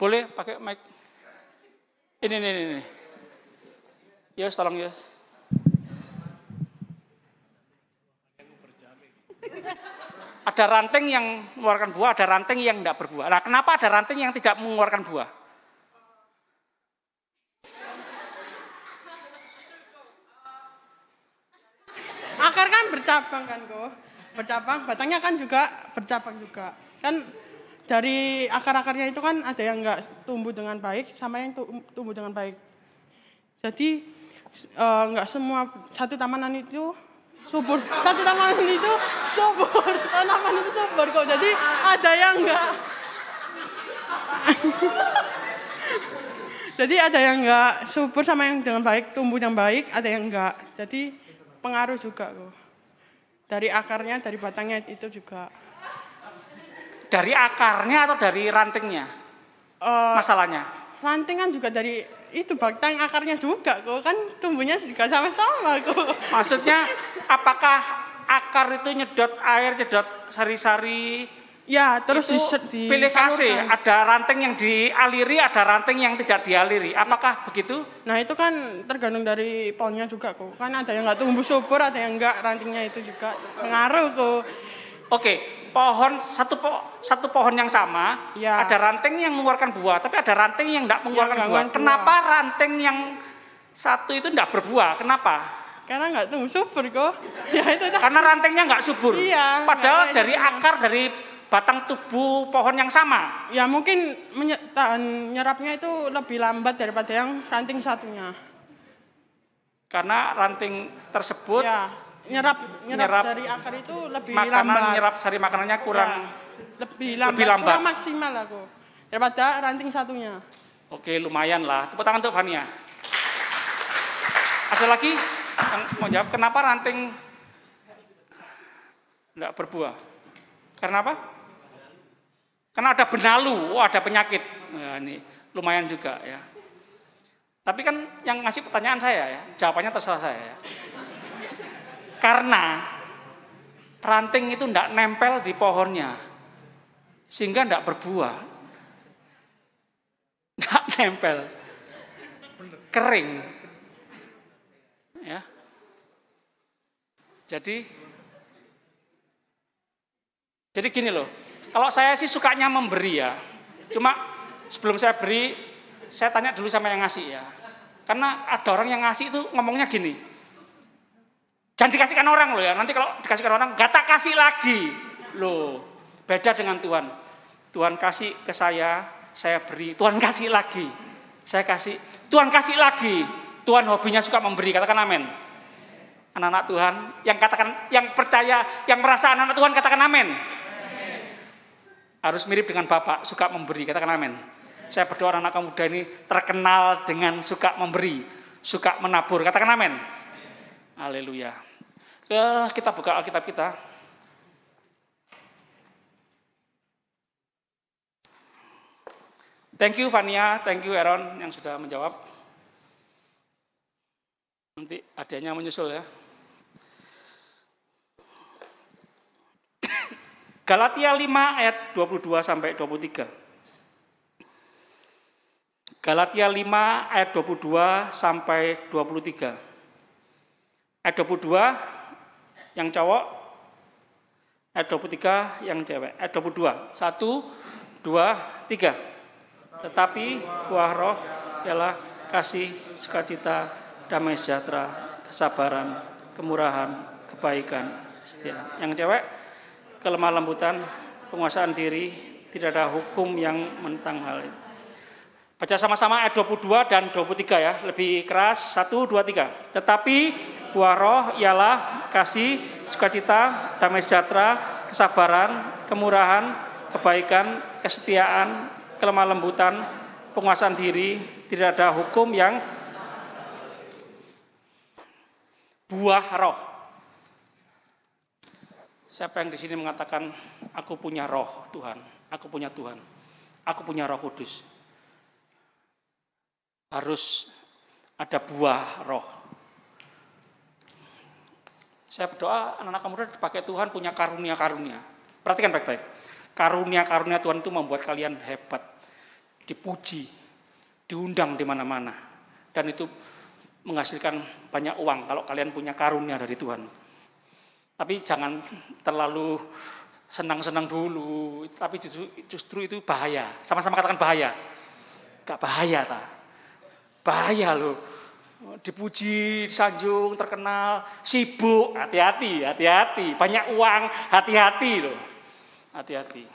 Boleh pakai mic? Ini. Yos, tolong Yos. Ada ranting yang mengeluarkan buah, ada ranting yang tidak berbuah. Nah, kenapa ada ranting yang tidak mengeluarkan buah? Akar kan bercabang kan, kok. Bercabang, batangnya kan juga bercabang juga. Kan dari akar-akarnya itu kan ada yang enggak tumbuh dengan baik sama yang tumbuh dengan baik. Jadi enggak semua satu tanaman itu subur. Satu tanaman itu subur. Tanaman itu subur kok. Jadi ada yang enggak. Jadi ada yang enggak subur sama yang dengan baik, tumbuh yang baik, ada yang enggak. Jadi pengaruh juga kok. Dari akarnya, dari batangnya itu juga. Dari akarnya atau dari rantingnya? Masalahnya? Ranting kan juga dari itu batang akarnya juga kok. Kan tumbuhnya juga sama-sama kok. Maksudnya apakah akar itu nyedot air, nyedot sari-sari? Ya, terus pilih kasih. Ada ranting yang dialiri, ada ranting yang tidak dialiri. Apakah begitu? Nah, itu kan tergantung dari pohonnya juga kok. Kan ada yang enggak tumbuh subur, ada yang enggak, rantingnya itu juga pengaruh kok. Oke, satu pohon yang sama, ya. Ada ranting yang mengeluarkan buah, tapi ada ranting yang tidak mengeluarkan buah. Kenapa ranting yang satu itu tidak berbuah? Kenapa? Karena nggak tumbuh subur kok. Ya, itu karena rantingnya nggak subur. Iya. Padahal dari akar, dari batang tubuh pohon yang sama. Ya mungkin nyerapnya itu lebih lambat daripada yang ranting satunya. Karena ranting tersebut. Ya. Nyerap dari akar itu lebih makanan, lambat. Nyerap sari makanannya kurang lebih lambat. Kurang maksimal aku daripada ranting satunya. Oke, lumayan lah. Tepuk tangan untuk Fania. Ada lagi yang mau jawab kenapa ranting tidak berbuah? Karena apa? Karena ada benalu, ada penyakit. Nah, ini lumayan juga ya. Tapi kan yang ngasih pertanyaan saya ya, jawabannya terserah saya ya. Karena ranting itu tidak nempel di pohonnya, sehingga tidak berbuah. Tidak nempel, kering. Ya. Jadi gini loh, kalau saya sih sukanya memberi ya. Cuma sebelum saya beri, saya tanya dulu sama yang ngasih ya. Karena ada orang yang ngasih itu ngomongnya gini. Jangan dikasihkan orang loh ya, nanti kalau dikasihkan orang gak tak kasih lagi. Loh, beda dengan Tuhan. Tuhan kasih ke saya beri, Tuhan kasih lagi. Saya kasih, Tuhan kasih lagi. Tuhan hobinya suka memberi, katakan amin. Anak-anak Tuhan yang percaya, yang merasa anak-anak Tuhan, katakan amin. Harus mirip dengan Bapak, suka memberi, katakan amin. Saya berdoa anak muda ini terkenal dengan suka memberi, suka menabur, katakan amin. Haleluya. Kita buka Alkitab kita. Thank you Vania, thank you Aaron yang sudah menjawab. Nanti adanya menyusul ya. Galatia 5 ayat 22 sampai 23. Galatia 5 ayat 22 sampai 23. Ayat 22 yang cowok, ayat 23 yang cewek. Ayat 22. 1, 2, 3. Tetapi buah roh ialah kasih, sukacita, damai sejahtera, kesabaran, kemurahan, kebaikan, setia. Yang cewek, kelemah lembutan, penguasaan diri, tidak ada hukum yang menentang hal ini. Baca sama-sama ayat 22 dan 23 ya, lebih keras. 1, 2, 3. Tetapi buah roh ialah kasih, sukacita, damai sejahtera, kesabaran, kemurahan, kebaikan, kesetiaan, kelemah lembutan, penguasaan diri, tidak ada hukum yang buah roh. Siapa yang di sini mengatakan aku punya roh Tuhan, aku punya Tuhan, aku punya Roh Kudus? Harus ada buah roh. Saya berdoa anak-anak muda dipakai Tuhan punya karunia-karunia. Perhatikan baik-baik. Karunia-karunia Tuhan itu membuat kalian hebat, dipuji, diundang di mana-mana. Dan itu menghasilkan banyak uang kalau kalian punya karunia dari Tuhan. Tapi jangan terlalu senang-senang dulu, tapi justru itu bahaya. Sama-sama katakan bahaya. Gak bahaya tak? Bahaya loh. Dipuji, disanjung, terkenal, sibuk, hati-hati, hati-hati. Banyak uang, hati-hati loh. Hati-hati.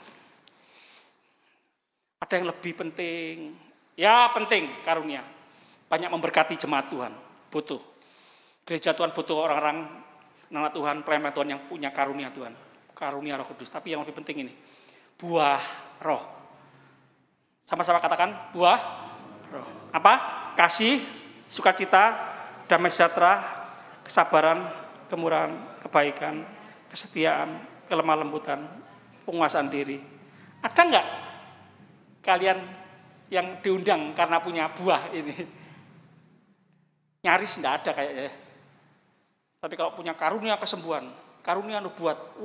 Ada yang lebih penting. Ya penting karunia. Banyak memberkati jemaat Tuhan. Butuh. Gereja Tuhan butuh orang-orang, anak Tuhan, pelayan Tuhan yang punya karunia Tuhan. Karunia Roh Kudus. Tapi yang lebih penting ini. Buah roh. Sama-sama katakan buah roh. Apa? Kasih, sukacita, damai sejahtera, kesabaran, kemurahan, kebaikan, kesetiaan, kelemah lembutan, penguasaan diri. Ada enggak kalian yang diundang karena punya buah ini? Nyaris enggak ada kayaknya. Tapi kalau punya karunia kesembuhan, karunia nubuat,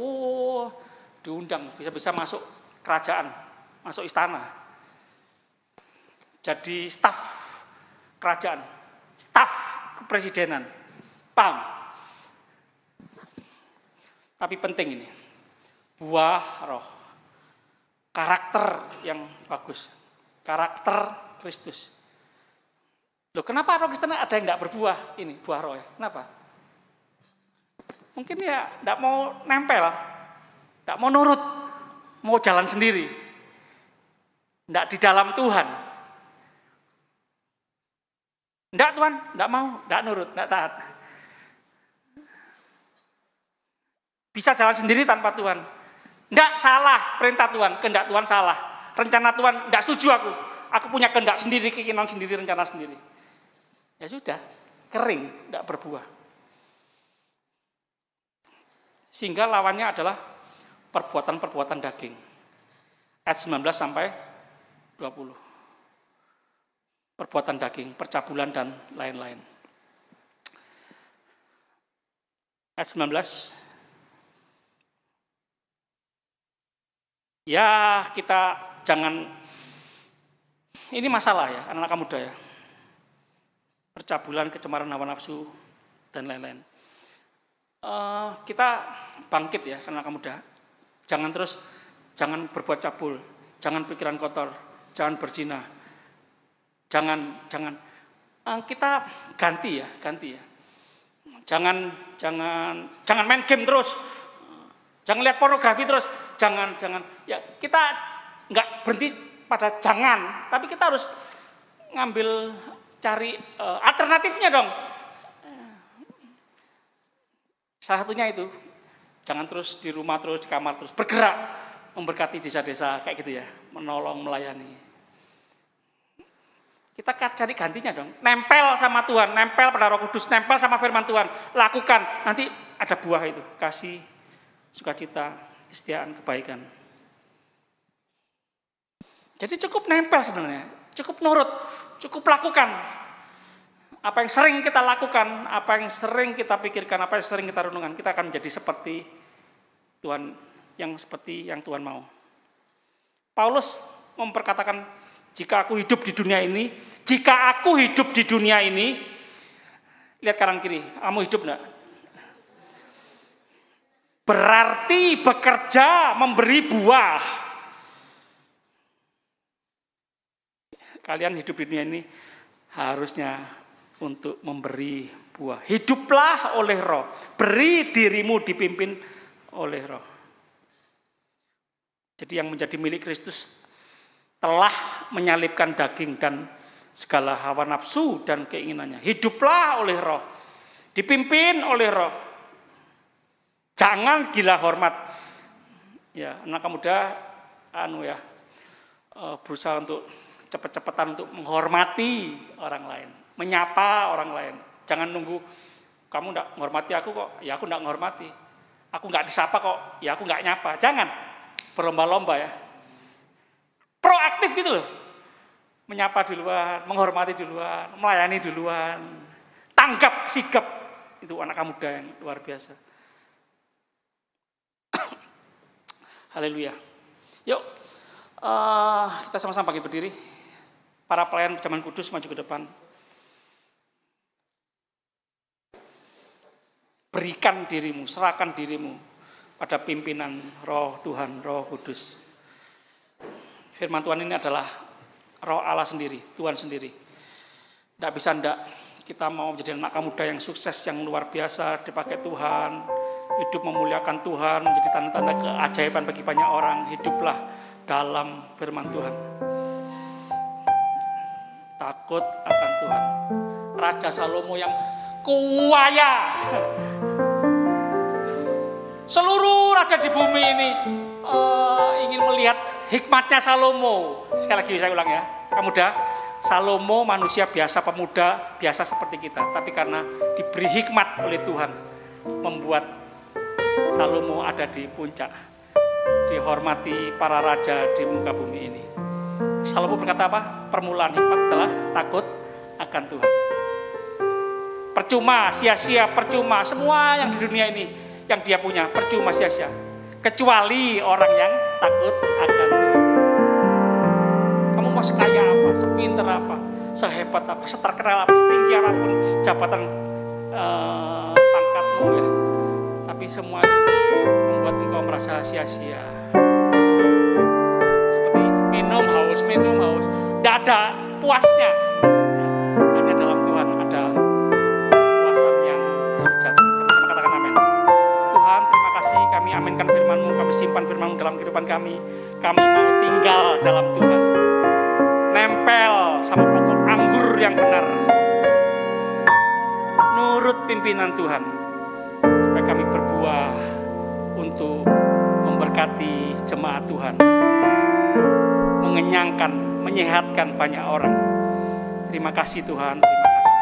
diundang, bisa-bisa masuk kerajaan, masuk istana. Jadi staf kerajaan, staf kepresidenan, paham? Tapi penting ini, buah roh, karakter yang bagus, karakter Kristus. Loh, kenapa roh Kristen ada yang tidak berbuah ini, buah roh ya? Kenapa? Mungkin ya tidak mau nempel, tidak mau nurut, mau jalan sendiri, tidak di dalam Tuhan. Enggak Tuhan, enggak mau, enggak nurut, enggak taat. Bisa jalan sendiri tanpa Tuhan. Enggak salah perintah Tuhan, kehendak Tuhan salah. Rencana Tuhan enggak setuju aku. Aku punya kehendak sendiri, keinginan sendiri, rencana sendiri. Ya sudah, kering, enggak berbuah. Sehingga lawannya adalah perbuatan-perbuatan daging. Ayat 19 sampai 20. Perbuatan daging, percabulan, dan lain-lain. Ayat 19. Ya, kita jangan, ini masalah ya, anak-anak muda ya. Percabulan, kecemaran hawa nafsu, dan lain-lain. Kita bangkit ya, anak-anak muda. Jangan berbuat cabul, jangan pikiran kotor, jangan berzina. Jangan kita ganti ya. Jangan main game terus. Jangan lihat pornografi terus. Jangan ya, kita enggak berhenti pada jangan, tapi kita harus ngambil cari alternatifnya dong. Salah satunya itu, jangan terus di rumah terus, di kamar terus, bergerak memberkati desa-desa kayak gitu ya, menolong, melayani. Kita cari gantinya dong, nempel sama Tuhan, nempel pada Roh Kudus, nempel sama firman Tuhan, lakukan, nanti ada buah itu, kasih, sukacita, kesetiaan, kebaikan. Jadi cukup nempel sebenarnya, cukup nurut, cukup lakukan. Apa yang sering kita lakukan, apa yang sering kita pikirkan, apa yang sering kita renungkan, kita akan menjadi seperti Tuhan, seperti yang Tuhan mau. Paulus memperkatakan, jika aku hidup di dunia ini, lihat kanan kiri, kamu hidup enggak? Berarti bekerja memberi buah. Kalian hidup di dunia ini harusnya untuk memberi buah. Hiduplah oleh Roh. Beri dirimu dipimpin oleh Roh. Jadi yang menjadi milik Kristus telah menyalibkan daging dan segala hawa nafsu dan keinginannya. Hiduplah oleh Roh. Dipimpin oleh Roh. Jangan gila hormat. Ya, anak muda berusaha untuk cepet-cepetan untuk menghormati orang lain, menyapa orang lain. Jangan nunggu, kamu enggak menghormati aku kok, ya aku enggak menghormati. Aku enggak disapa kok, ya aku enggak nyapa. Jangan berlomba-lomba ya. Proaktif gitu loh. Menyapa duluan, menghormati duluan, melayani duluan. Tanggap, sigap. Itu anak muda yang luar biasa. Haleluya. Yuk, kita sama-sama bangkit berdiri. Para pelayan Perjamuan Kudus maju ke depan. Berikan dirimu, serahkan dirimu pada pimpinan Roh Tuhan, Roh Kudus. Firman Tuhan ini adalah Roh Allah sendiri, Tuhan sendiri. Tidak bisa kita mau menjadi anak muda yang sukses, yang luar biasa, dipakai Tuhan, hidup memuliakan Tuhan, menjadi tanda-tanda keajaiban bagi banyak orang. Hiduplah dalam firman Tuhan. Takut akan Tuhan. Raja Salomo yang kuaya. Seluruh raja di bumi ini ingin melihat hikmatnya Salomo. Sekali lagi saya ulang ya, pemuda. Salomo manusia biasa, pemuda biasa seperti kita. Tapi karena diberi hikmat oleh Tuhan, membuat Salomo ada di puncak. Dihormati para raja di muka bumi ini. Salomo berkata apa? Permulaan hikmat adalah takut akan Tuhan. Percuma, sia-sia, percuma. Semua yang di dunia ini yang dia punya percuma, sia-sia. Kecuali orang yang takut akan Tuhan. Kamu mau sekaya apa, sepinter apa, sehebat apa, seterkenal apa, setinggi apapun jabatan pangkatmu ya. Tapi semua membuat engkau merasa sia-sia. Seperti minum haus. Tidak ada puasnya. Hanya dalam Tuhan ada puasan yang sejati. Sama-sama katakan amin. Tuhan, terima kasih, kami aminkan firman-Mu, kami simpan firman-Mu dalam kehidupan kami. Kami mau tinggal dalam Tuhan. Nempel sama pokok anggur yang benar. Nurut pimpinan Tuhan. Supaya kami berbuah untuk memberkati jemaat Tuhan. Mengenyangkan, menyehatkan banyak orang. Terima kasih Tuhan, terima kasih.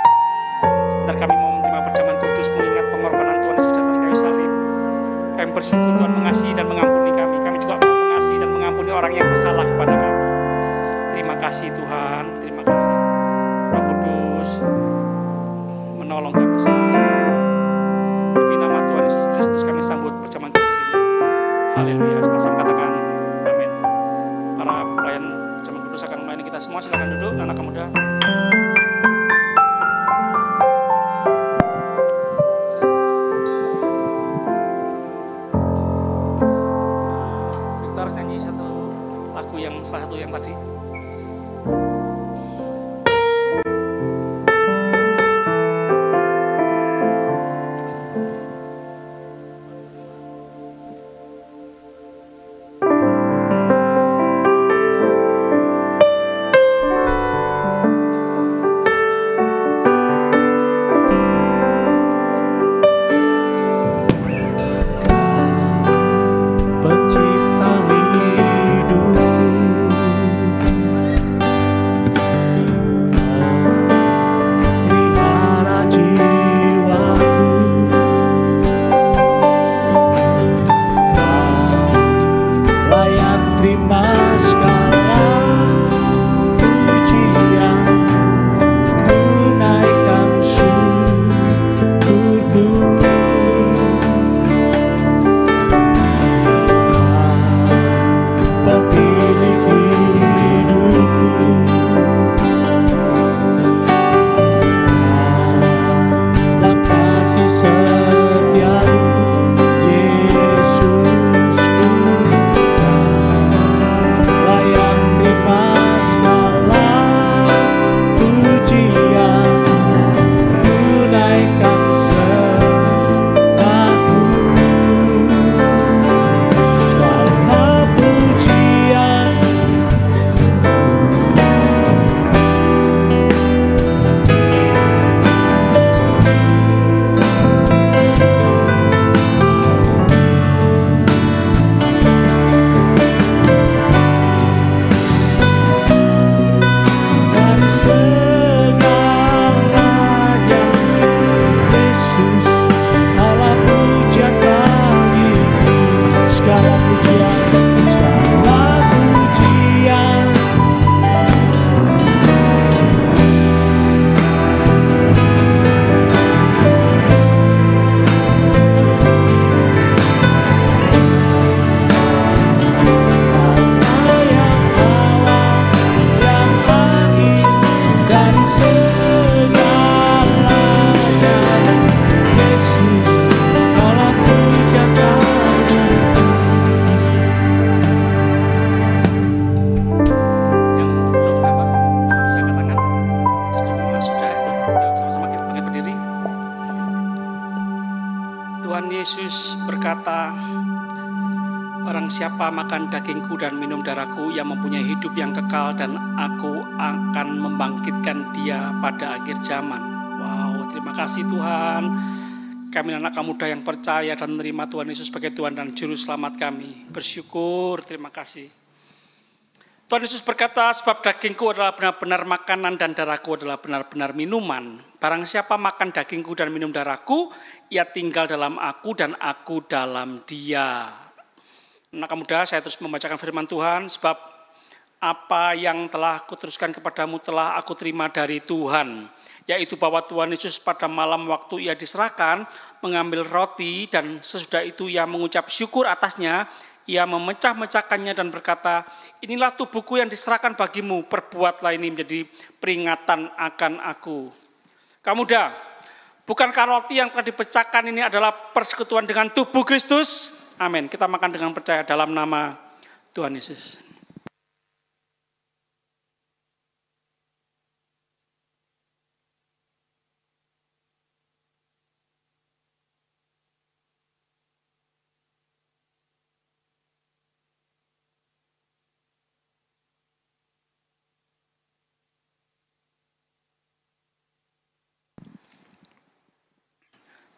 Sebentar kami mau menerima perjamuan kudus mengingat pengorbanan Tuhan Yesus di atas kayu salib. Kami bersyukur Tuhan mengasihi dan mengampuni kami. Kami juga mau mengasihi dan mengampuni orang yang bersalah kepada kami. Terima kasih Tuhan, terima kasih. Roh Kudus menolong kami semua. Demi nama Tuhan Yesus Kristus kami sambut perjamuan kudus ini. Haleluya, sama-sama katakan amin. Para pelayan perjamuan kudus akan melayani kita semua. Silakan duduk, anak muda. Victor nyanyi satu lagu yang salah satu yang tadi. barang siapa makan dagingku dan minum darahku, ia mempunyai hidup yang kekal dan aku akan membangkitkan dia pada akhir zaman. Wow, terima kasih Tuhan. Kami anak muda yang percaya dan menerima Tuhan Yesus sebagai Tuhan dan Juru Selamat kami. Bersyukur, terima kasih. Tuhan Yesus berkata, sebab dagingku adalah benar-benar makanan dan darahku adalah benar-benar minuman. Barang siapa makan dagingku dan minum darahku, ia tinggal dalam aku dan aku dalam dia. Anak muda, saya terus membacakan firman Tuhan, sebab apa yang telah aku teruskan kepadamu telah aku terima dari Tuhan, yaitu bahwa Tuhan Yesus pada malam waktu ia diserahkan, mengambil roti dan sesudah itu ia mengucap syukur atasnya, ia memecah-mecahkannya dan berkata, inilah tubuhku yang diserahkan bagimu, perbuatlah ini menjadi peringatan akan aku. Kamu muda, bukankah roti yang telah dipecahkan ini adalah persekutuan dengan tubuh Kristus? Amin. Kita makan dengan percaya dalam nama Tuhan Yesus.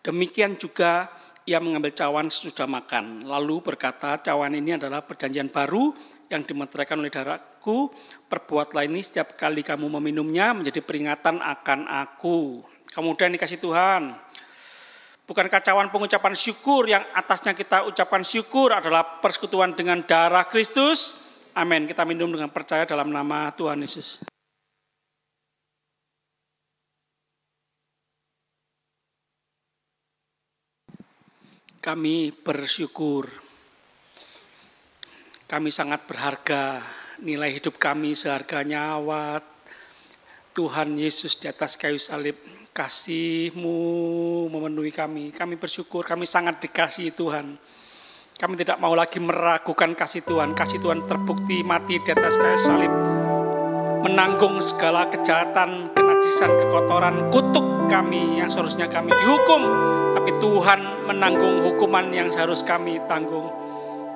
Demikian juga ia mengambil cawan sesudah makan, lalu berkata, cawan ini adalah perjanjian baru yang dimeteraikan oleh darahku, perbuatlah ini setiap kali kamu meminumnya menjadi peringatan akan aku. Kemudian dikasih Tuhan, bukankah cawan pengucapan syukur yang atasnya kita ucapkan syukur adalah persekutuan dengan darah Kristus? Amin. Kita minum dengan percaya dalam nama Tuhan Yesus. Kami bersyukur, kami sangat berharga, nilai hidup kami seharga nyawa Tuhan Yesus di atas kayu salib. Kasih-Mu memenuhi kami bersyukur, kami sangat dikasihi Tuhan. Kami tidak mau lagi meragukan kasih Tuhan terbukti mati di atas kayu salib, menanggung segala kejahatan, kenajisan, kekotoran, kutuk kami yang seharusnya kami dihukum, tapi Tuhan menanggung hukuman yang seharus kami tanggung.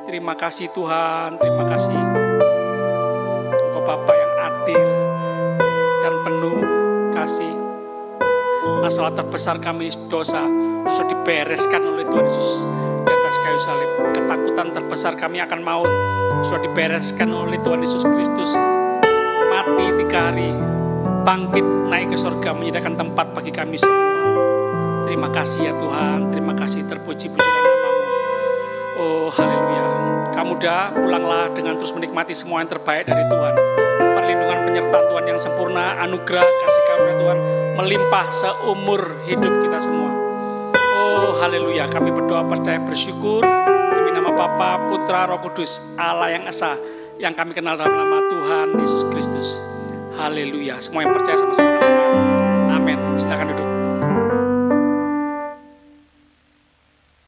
Terima kasih Tuhan, terima kasih. Engkau Bapa yang adil dan penuh kasih. Masalah terbesar kami dosa sudah dibereskan oleh Tuhan Yesus di atas kayu salib. Ketakutan terbesar kami akan maut sudah dibereskan oleh Tuhan Yesus Kristus. Mati 3 hari, bangkit naik ke surga menyediakan tempat bagi kami semua. Terima kasih ya Tuhan, terima kasih, terpuji-pujilah nama-Mu. Oh haleluya. Kamu muda, pulanglah dengan terus menikmati semua yang terbaik dari Tuhan. Perlindungan penyertaan Tuhan yang sempurna, anugerah kasih karunia Tuhan melimpah seumur hidup kita semua. Oh haleluya, kami berdoa percaya bersyukur demi nama Bapa, Putra, Roh Kudus, Allah yang esa, yang kami kenal dalam nama Tuhan Yesus Kristus. Haleluya. Semua yang percaya sama-sama. Amin. Silakan duduk.